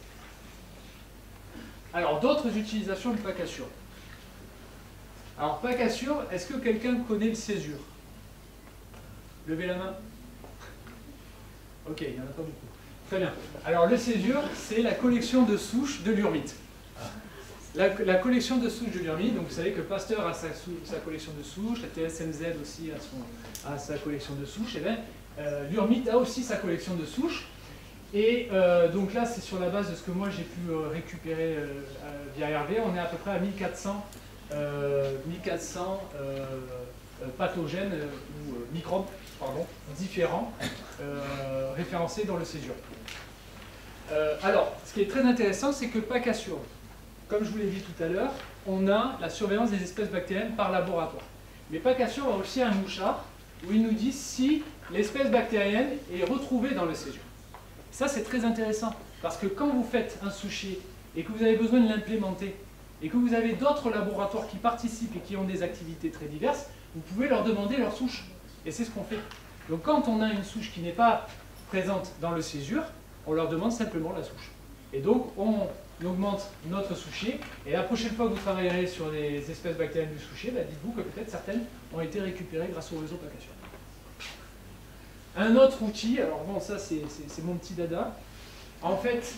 Alors, d'autres utilisations de PACASURE. Alors, PACASURE, est-ce que quelqu'un connaît le césure? Levez la main. Ok, il n'y en a pas beaucoup. Très bien. Alors, le césure, c'est la collection de souches de l'urmite. La collection de souches de l'urmite, donc vous savez que Pasteur a sa collection de souches, la TSMZ aussi a sa collection de souches, et bien l'urmite a aussi sa collection de souches. Et donc là, c'est sur la base de ce que moi j'ai pu récupérer via Hervé, on est à peu près à 1400 pathogènes ou microbes différents référencés dans le césure. Alors, ce qui est très intéressant, c'est que PACASURE, comme je vous l'ai dit tout à l'heure, on a la surveillance des espèces bactériennes par laboratoire. Mais PACASURE a aussi un mouchard où il nous dit si l'espèce bactérienne est retrouvée dans le césure. Ça, c'est très intéressant, parce que quand vous faites un souchier et que vous avez besoin de l'implémenter, et que vous avez d'autres laboratoires qui participent et qui ont des activités très diverses, vous pouvez leur demander leur souche. Et c'est ce qu'on fait. Donc quand on a une souche qui n'est pas présente dans le césure, on leur demande simplement la souche. Et donc on augmente notre souchier, et la prochaine fois que vous travaillerez sur les espèces bactériennes du souchier, bah dites-vous que peut-être certaines ont été récupérées grâce au réseau PACASURE. Un autre outil, alors bon, ça c'est mon petit dada. En fait,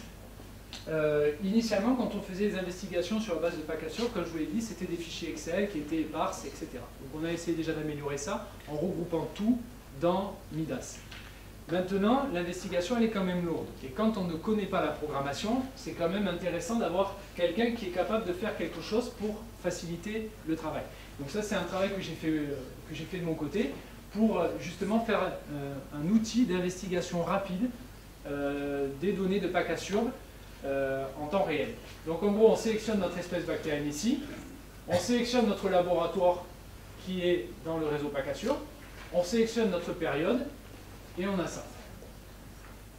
initialement, quand on faisait des investigations sur la base de PACASURE, comme je vous l'ai dit, c'était des fichiers Excel qui étaient éparses, etc. Donc on a essayé déjà d'améliorer ça en regroupant tout dans Midas. Maintenant, l'investigation, elle est quand même lourde. Et quand on ne connaît pas la programmation, c'est quand même intéressant d'avoir quelqu'un qui est capable de faire quelque chose pour faciliter le travail. Donc ça, c'est un travail que j'ai fait de mon côté pour justement faire un outil d'investigation rapide des données de PACASURE en temps réel. Donc en gros, on sélectionne notre espèce bactérienne ici, on sélectionne notre laboratoire qui est dans le réseau PACASURE, on sélectionne notre période, et on a ça.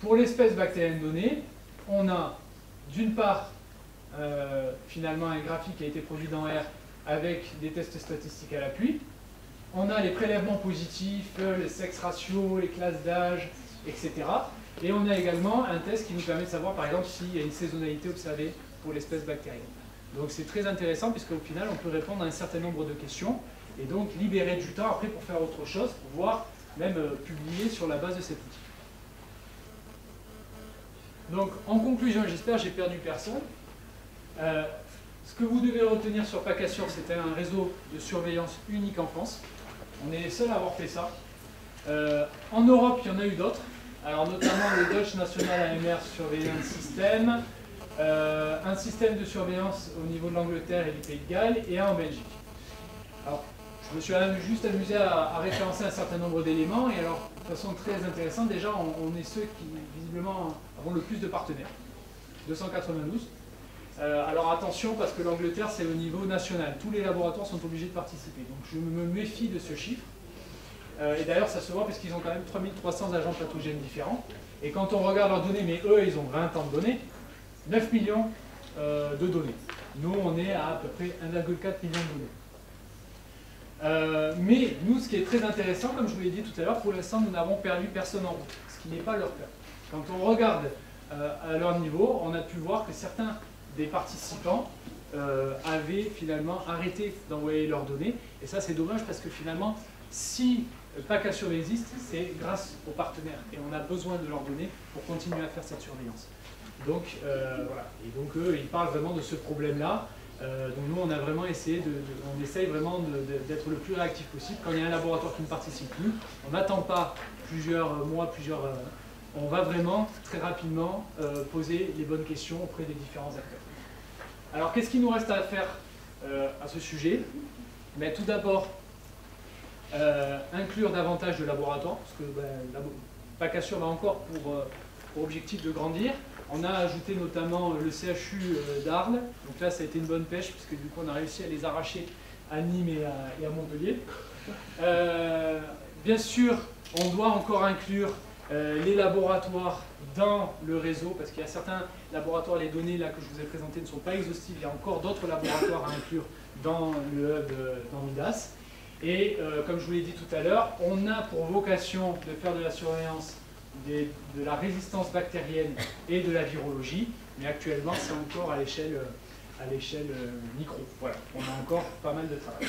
Pour l'espèce bactérienne donnée, on a d'une part finalement un graphique qui a été produit dans R avec des tests statistiques à l'appui. On a les prélèvements positifs, les sex ratios, les classes d'âge, etc. Et on a également un test qui nous permet de savoir par exemple s'il y a une saisonnalité observée pour l'espèce bactérienne. Donc c'est très intéressant puisqu'au final on peut répondre à un certain nombre de questions et donc libérer du temps après pour faire autre chose, pour voir même publié sur la base de cet outil. Donc, en conclusion, j'espère que j'ai perdu personne. Ce que vous devez retenir sur PACASURE, c'était un réseau de surveillance unique en France. On est les seuls à avoir fait ça. En Europe, il y en a eu d'autres. Alors notamment le Dutch National AMR Surveillance System, un système de surveillance au niveau de l'Angleterre et du Pays de Galles, et un en Belgique. Alors, je me suis juste amusé à référencer un certain nombre d'éléments, et alors, de façon très intéressante, déjà, on est ceux qui, visiblement, avons le plus de partenaires. 292. Alors attention, parce que l'Angleterre, c'est au niveau national. Tous les laboratoires sont obligés de participer. Donc je me méfie de ce chiffre. Et d'ailleurs, ça se voit parce qu'ils ont quand même 3300 agents pathogènes différents. Et quand on regarde leurs données, mais eux, ils ont 20 ans de données, 9 millions de données. Nous, on est à peu près 1,4 million de données. Mais nous, ce qui est très intéressant, comme je vous l'ai dit tout à l'heure, pour l'instant, nous n'avons perdu personne en route, ce qui n'est pas leur cas. Quand on regarde à leur niveau, on a pu voir que certains des participants avaient finalement arrêté d'envoyer leurs données. Et ça, c'est dommage parce que finalement, si PACAssure existe, c'est grâce aux partenaires. Et on a besoin de leurs données pour continuer à faire cette surveillance. Donc, voilà. Et donc, eux, ils parlent vraiment de ce problème-là. Donc, nous, on a vraiment essayé on essaye vraiment d'être le plus réactif possible. Quand il y a un laboratoire qui ne participe plus, on n'attend pas plusieurs mois, on va vraiment très rapidement poser les bonnes questions auprès des différents acteurs. Alors, qu'est-ce qu'il nous reste à faire à ce sujet? Mais tout d'abord, inclure davantage de laboratoires, parce que PACAssure a encore pour objectif de grandir. On a ajouté notamment le CHU d'Arles, donc là ça a été une bonne pêche, puisque du coup on a réussi à les arracher à Nîmes et à Montpellier. Bien sûr, on doit encore inclure les laboratoires dans le réseau, parce qu'il y a certains laboratoires, les données là que je vous ai présentées ne sont pas exhaustives, il y a encore d'autres laboratoires à inclure dans le hub dans Midas. Et comme je vous l'ai dit tout à l'heure, on a pour vocation de faire de la surveillance de la résistance bactérienne et de la virologie, mais actuellement c'est encore à l'échelle micro. Voilà, on a encore pas mal de travail.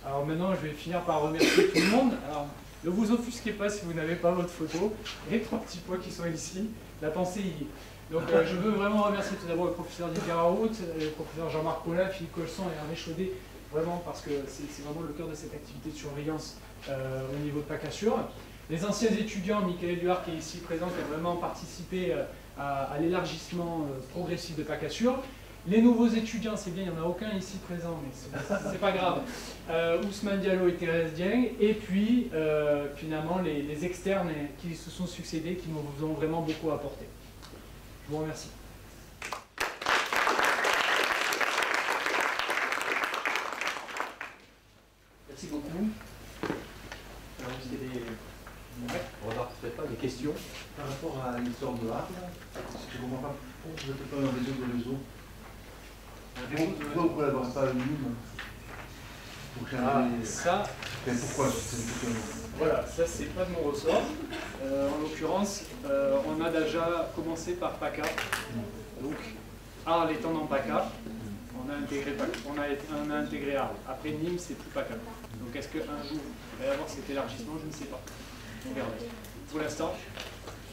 Alors maintenant, je vais finir par remercier tout le monde. Alors, ne vous offusquez pas si vous n'avez pas votre photo. Les 3 petits pois qui sont ici, la pensée y est. Donc je veux vraiment remercier tout d'abord le professeur Didier Raoult, le professeur Jean-Marc Paulin, Philippe Colson et Hervé Chaudet, vraiment parce que c'est vraiment le cœur de cette activité de surveillance au niveau de PACAssure. Les anciens étudiants, Michael Éluard qui est ici présent, qui a vraiment participé à l'élargissement progressif de PACAssure. Les nouveaux étudiants, c'est bien, il n'y en a aucun ici présent, mais c'est pas grave. Ousmane Diallo et Thérèse Dieng, et puis finalement les externes qui se sont succédés, qui nous ont vraiment beaucoup apporté. Je vous remercie. Merci beaucoup. Alors, est-ce qu'il y a des remarques, peut-être pas, des questions par rapport à l'histoire de Arles, je ne comprends pas pourquoi vous n'êtes pas un réseau de réseau. Pourquoi vous ne collaborez pas avec nous pour changer ça, pourquoi voilà, ça c'est pas de mon ressort. En l'occurrence, on a déjà commencé par PACA. Donc, Arles étant dans PACA, on a intégré Arles. Après Nîmes, c'est plus PACA. Donc est-ce qu'un jour, il va y avoir cet élargissement? Je ne sais pas. On verra. Pour l'instant,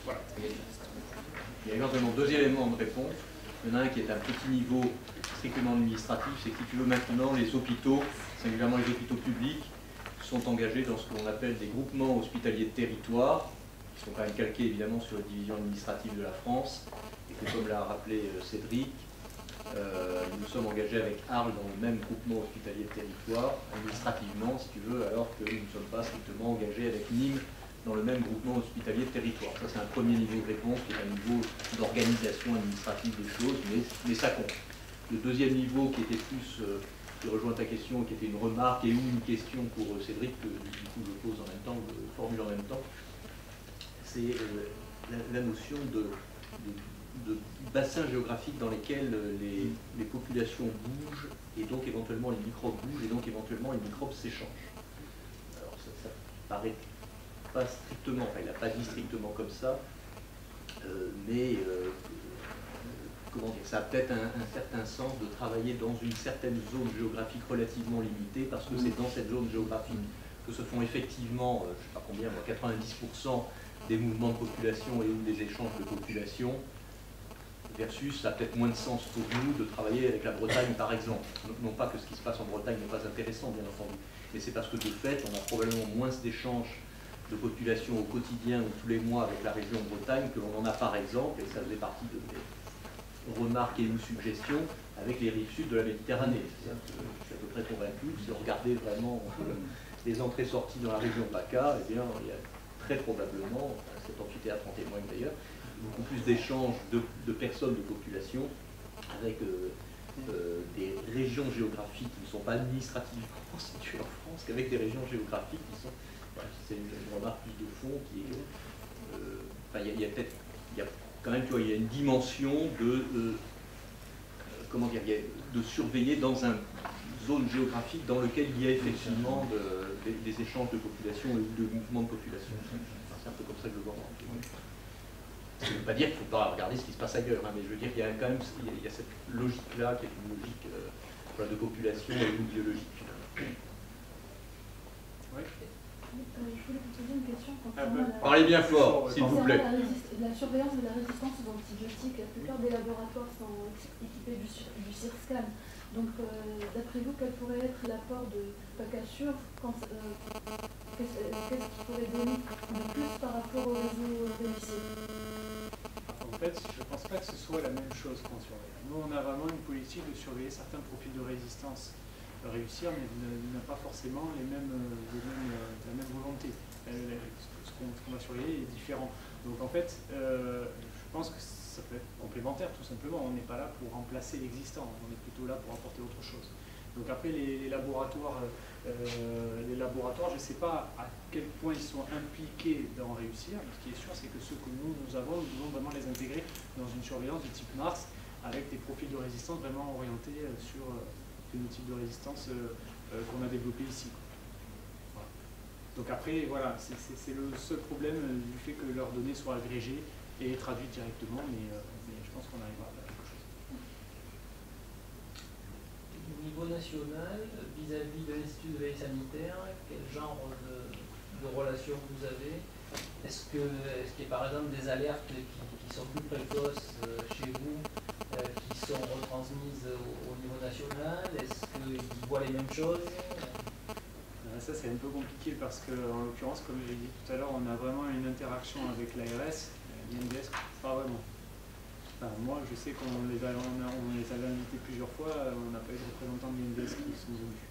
voilà. Il y a éventuellement 2 éléments de réponse. Il y en a un qui est à un petit niveau strictement administratif, c'est que si tu veux maintenant, les hôpitaux, singulièrement les hôpitaux publics, sont engagés dans ce que l'on appelle des groupements hospitaliers de territoire, qui sont quand même calqués évidemment sur les divisions administratives de la France, et que comme l'a rappelé Cédric, nous sommes engagés avec Arles dans le même groupement hospitalier de territoire, administrativement si tu veux, alors que nous ne sommes pas strictement engagés avec Nîmes dans le même groupement hospitalier de territoire. Ça c'est un premier niveau de réponse, qui est un niveau d'organisation administrative des choses, mais ça compte. Le deuxième niveau qui était plus, qui rejoint ta question, qui était une remarque et ou une question pour Cédric, que du coup je pose en même temps, je formule en même temps, c'est la notion de bassins géographiques dans lesquels les populations bougent, et donc éventuellement les microbes bougent, et donc éventuellement les microbes s'échangent. Alors ça paraît pas strictement, enfin il n'a pas dit strictement comme ça, mais comment dire, ça a peut-être un certain sens de travailler dans une certaine zone géographique relativement limitée, parce que c'est dans cette zone géographique que se font effectivement, je ne sais pas combien, 90% des mouvements de population et ou des échanges de population, versus ça a peut-être moins de sens pour nous de travailler avec la Bretagne par exemple. Non pas que ce qui se passe en Bretagne n'est pas intéressant bien entendu, mais c'est parce que de fait on a probablement moins d'échanges de population au quotidien ou tous les mois avec la région Bretagne que l'on en a par exemple, et ça faisait partie de mes remarques et ou suggestions, avec les rives sud de la Méditerranée. Je suis à peu près convaincu, si on regardait vraiment les entrées-sorties dans la région PACA, eh bien, il y a très probablement, cet amphithéâtre en témoigne d'ailleurs, beaucoup plus d'échanges de personnes, de population, avec des régions géographiques qui ne sont pas administrativement situées en France, qu'avec des régions géographiques qui sont... Voilà, c'est une remarque plus de fond qui est... il y a peut-être... Il y a quand même, tu vois, il y a une dimension de... comment dire, de surveiller dans une zone géographique dans laquelle il y a effectivement des échanges de population et de mouvements de population. Enfin, c'est un peu comme ça que je le vois. Ça ne veut pas dire qu'il ne faut pas regarder ce qui se passe ailleurs, hein, mais je veux dire qu'il y a quand même il y a cette logique-là qui est une logique de population et une biologique finalement. Oui. Je voulais vous poser une question concernant Parlez bien fort, s'il vous plaît. la surveillance de la résistance aux antibiotiques. La plupart des laboratoires sont équipés du CIRSCAN. Donc, d'après vous, quel pourrait être l'apport de PACASUR? Qu'est-ce qu'il pourrait donner de plus par rapport au réseau réussi? En fait, je ne pense pas que ce soit la même chose qu'on surveille. Nous, on a vraiment une politique de surveiller certains profils de résistance. Réussir, mais n'a pas forcément la même volonté. Ce qu'on va surveiller est différent. Donc en fait, je pense que ça peut être complémentaire tout simplement. On n'est pas là pour remplacer l'existant, on est plutôt là pour apporter autre chose. Donc après les laboratoires, je ne sais pas à quel point ils sont impliqués dans Réussir. Ce qui est sûr, c'est que ceux que nous avons, nous devons vraiment les intégrer dans une surveillance de type Mars, avec des profils de résistance vraiment orientés sur le type de résistance qu'on a développé ici. Voilà. Donc après, voilà, c'est le seul problème du fait que leurs données soient agrégées et traduites directement, mais je pense qu'on arrivera à quelque chose. Au niveau national, vis-à-vis de l'Institut de veille sanitaire, quel genre de relations vous avez? Est-ce qu'il y a par exemple des alertes qui sont plus précoces chez vous, qui sont retransmises au niveau national? Est-ce qu'ils voient les mêmes choses? Ça c'est un peu compliqué parce qu'en l'occurrence, comme j'ai dit tout à l'heure, on a vraiment une interaction avec l'ARS, l'INDS, pas vraiment. Enfin, moi je sais qu'on les avait invités plusieurs fois, on n'a pas eu de représentants de l'INDS qui sont venus.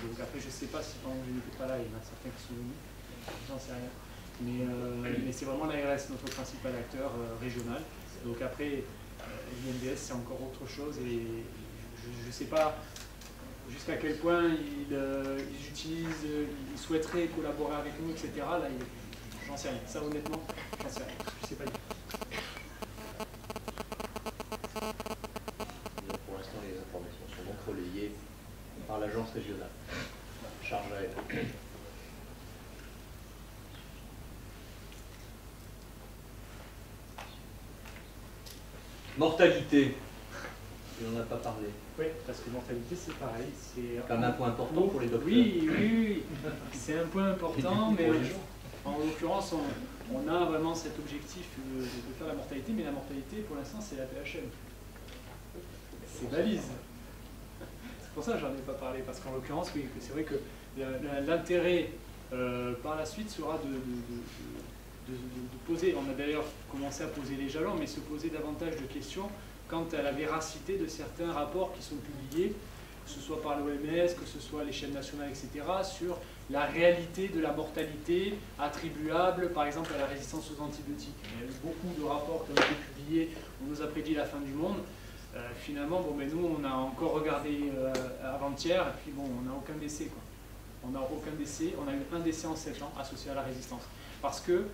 Donc après je ne sais pas si pendant que je n'étais pas là, il y en a certains qui sont venus, j'en sais rien. Mais c'est vraiment l'ARS, notre principal acteur régional. Donc après, l'INDS c'est encore autre chose et je ne sais pas jusqu'à quel point ils utilisent, ils souhaiteraient collaborer avec nous, etc. Là, j'en sais rien. Ça honnêtement, j'en sais rien. Je ne sais pas dire. Pour l'instant, les informations sont donc relayées par l'agence régionale. Charge à elle. Mortalité. On n'en a pas parlé. Oui, parce que mortalité, c'est pareil. C'est quand même un point important pour les docteurs. Oui. C'est un point important, mais en l'occurrence, on a vraiment cet objectif de faire la mortalité, mais la mortalité, pour l'instant, c'est la PHM. C'est valise. C'est pour ça que j'en ai pas parlé, parce qu'en l'occurrence, oui, c'est vrai que l'intérêt par la suite sera de poser, on a d'ailleurs commencé à poser les jalons, mais se poser davantage de questions quant à la véracité de certains rapports qui sont publiés, que ce soit par l'OMS, que ce soit à l'échelle nationale, etc., sur la réalité de la mortalité attribuable, par exemple, à la résistance aux antibiotiques. Il y a eu beaucoup de rapports qui ont été publiés, on nous a prédit la fin du monde. Finalement, bon, ben, nous, on a encore regardé avant-hier, et puis bon, on n'a aucun décès, quoi. On n'a aucun décès, on a eu un décès en 7 ans associé à la résistance. Parce que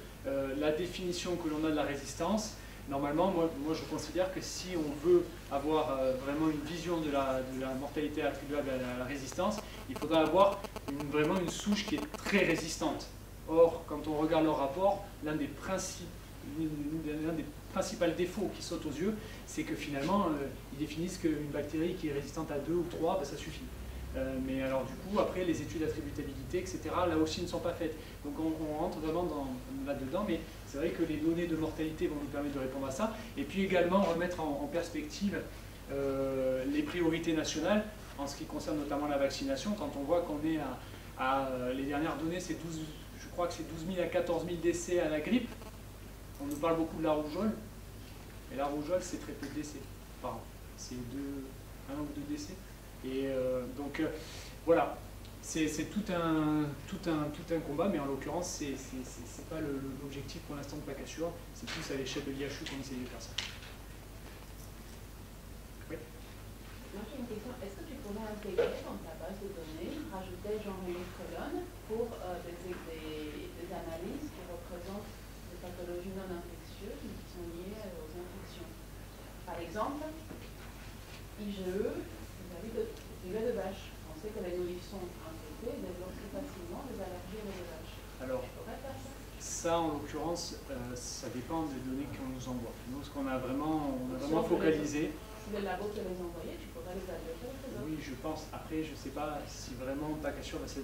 la définition que l'on a de la résistance, normalement, moi je considère que si on veut avoir vraiment une vision de la mortalité attribuable à la résistance, il faudra avoir vraiment une souche qui est très résistante. Or, quand on regarde leur rapport, l'un des principaux défauts qui sautent aux yeux, c'est que finalement, ils définissent qu'une bactérie qui est résistante à 2 ou 3, ben, ça suffit. Mais alors du coup, après, les études d'attributabilité, etc., là aussi ne sont pas faites. Donc on rentre vraiment là-dedans, mais c'est vrai que les données de mortalité vont nous permettre de répondre à ça. Et puis également remettre en perspective les priorités nationales, en ce qui concerne notamment la vaccination, quand on voit qu'on est les dernières données, c'est 12, je crois, crois que c'est 12 000 à 14 000 décès à la grippe. On nous parle beaucoup de la rougeole, mais la rougeole, c'est très peu de décès par an. C'est 1 ou 2 décès. Et donc, voilà, c'est tout un combat, mais en l'occurrence, c'est pas l'objectif pour l'instant de PACASURE, c'est plus à l'échelle de l'IHU qu'on essaie de faire ça. Oui. Moi j'ai une question, est-ce que tu pourrais intégrer dans ta base de données, rajouter genre une colonne pour des analyses qui représentent des pathologies non infectieuses qui sont liées aux infections? Par exemple, IgE, vis-à-vis de vache. On sait que les nourrissons infectés développent plus facilement des allergies aux vaches. Alors, tu pourrais faire ça? Ça, en l'occurrence, ça dépend des données qu'on nous envoie. Nous, ce qu'on a vraiment, focalisé. Si le labo te les envoyait, tu pourrais les adapter. Oui, je pense. Après, je ne sais pas si vraiment PACASURE a ce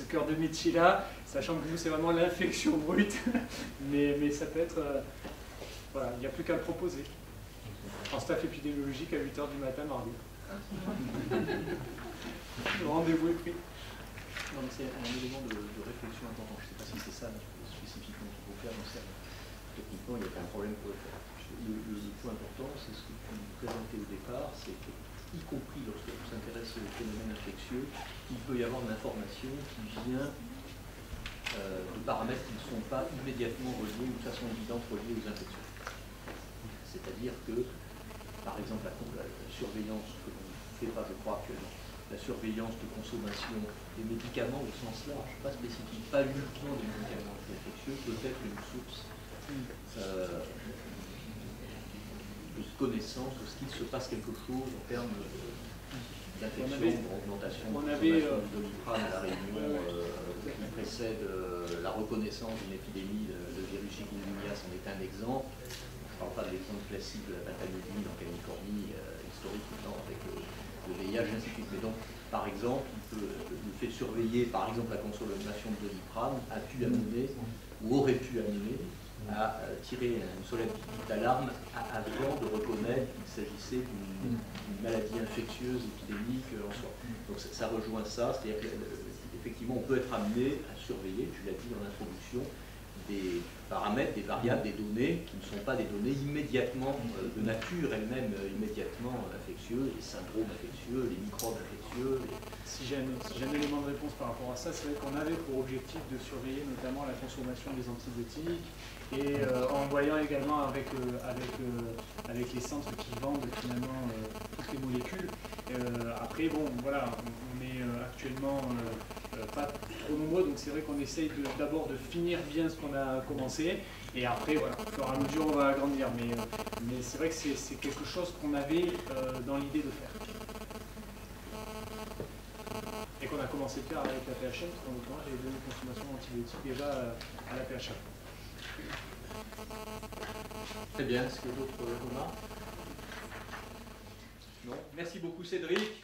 cœur de métier-là, sachant que nous, c'est vraiment l'infection brute. mais ça peut être... voilà, il n'y a plus qu'à le proposer. En staff épidémiologique à 8 h du matin, mardi. Le rendez-vous est pris. Non, mais c'est un élément de réflexion important. Je ne sais pas si c'est ça spécifiquement qu'il faut faire, mais techniquement, il n'y a pas un problème pour le faire. Le point important, c'est ce que tu nous présentais au départ, c'est que, y compris lorsque on s'intéresse au phénomène infectieux, il peut y avoir de l'information qui vient de paramètres qui ne sont pas immédiatement reliés ou de façon évidente reliés aux infections. C'est-à-dire que, par exemple, la surveillance que l'on ne fait pas, je crois, actuellement, la surveillance de consommation des médicaments au sens large, pas spécifique, pas uniquement des médicaments infectieux, peut être une source de connaissance de ce qu'il se passe quelque chose en termes d'infection, d'augmentation de consommation de Doliprane à la Réunion, qui précède la reconnaissance d'une épidémie de virus chikungunya, c'en est un exemple. Je ne parle pas de l'exemple classique de la pentamidine en Californie, historiquement avec le VIH, ainsi de suite. Mais donc, par exemple, le fait de surveiller, par exemple, la consommation de Doliprane a pu amener, ou aurait pu amener, à tirer une sonnette d'alarme avant de reconnaître qu'il s'agissait d'une maladie infectieuse, épidémique en soi. Donc ça rejoint ça, c'est-à-dire qu'effectivement on peut être amené à surveiller, tu l'as dit dans l'introduction, des paramètres, des variables, des données qui ne sont pas des données immédiatement de nature elle-même immédiatement infectieuses, les syndromes infectieux, les microbes infectieux. Si j'ai un élément de réponse par rapport à ça, c'est vrai qu'on avait pour objectif de surveiller notamment la consommation des antibiotiques et en voyant également avec les centres qui vendent finalement toutes les molécules. Après, bon, voilà, on est actuellement pas trop nombreux, donc c'est vrai qu'on essaye d'abord de finir bien ce qu'on a commencé, et après, voilà, au fur et à mesure, on va agrandir. Mais c'est vrai que c'est quelque chose qu'on avait dans l'idée de faire. Et qu'on a commencé à faire avec la PHM, parce qu'en l'occurrence, j'avais donné une consommation d'antibiotiques déjà à la PHM. Très bien, est-ce que d'autres remarques? Non. Merci beaucoup Cédric.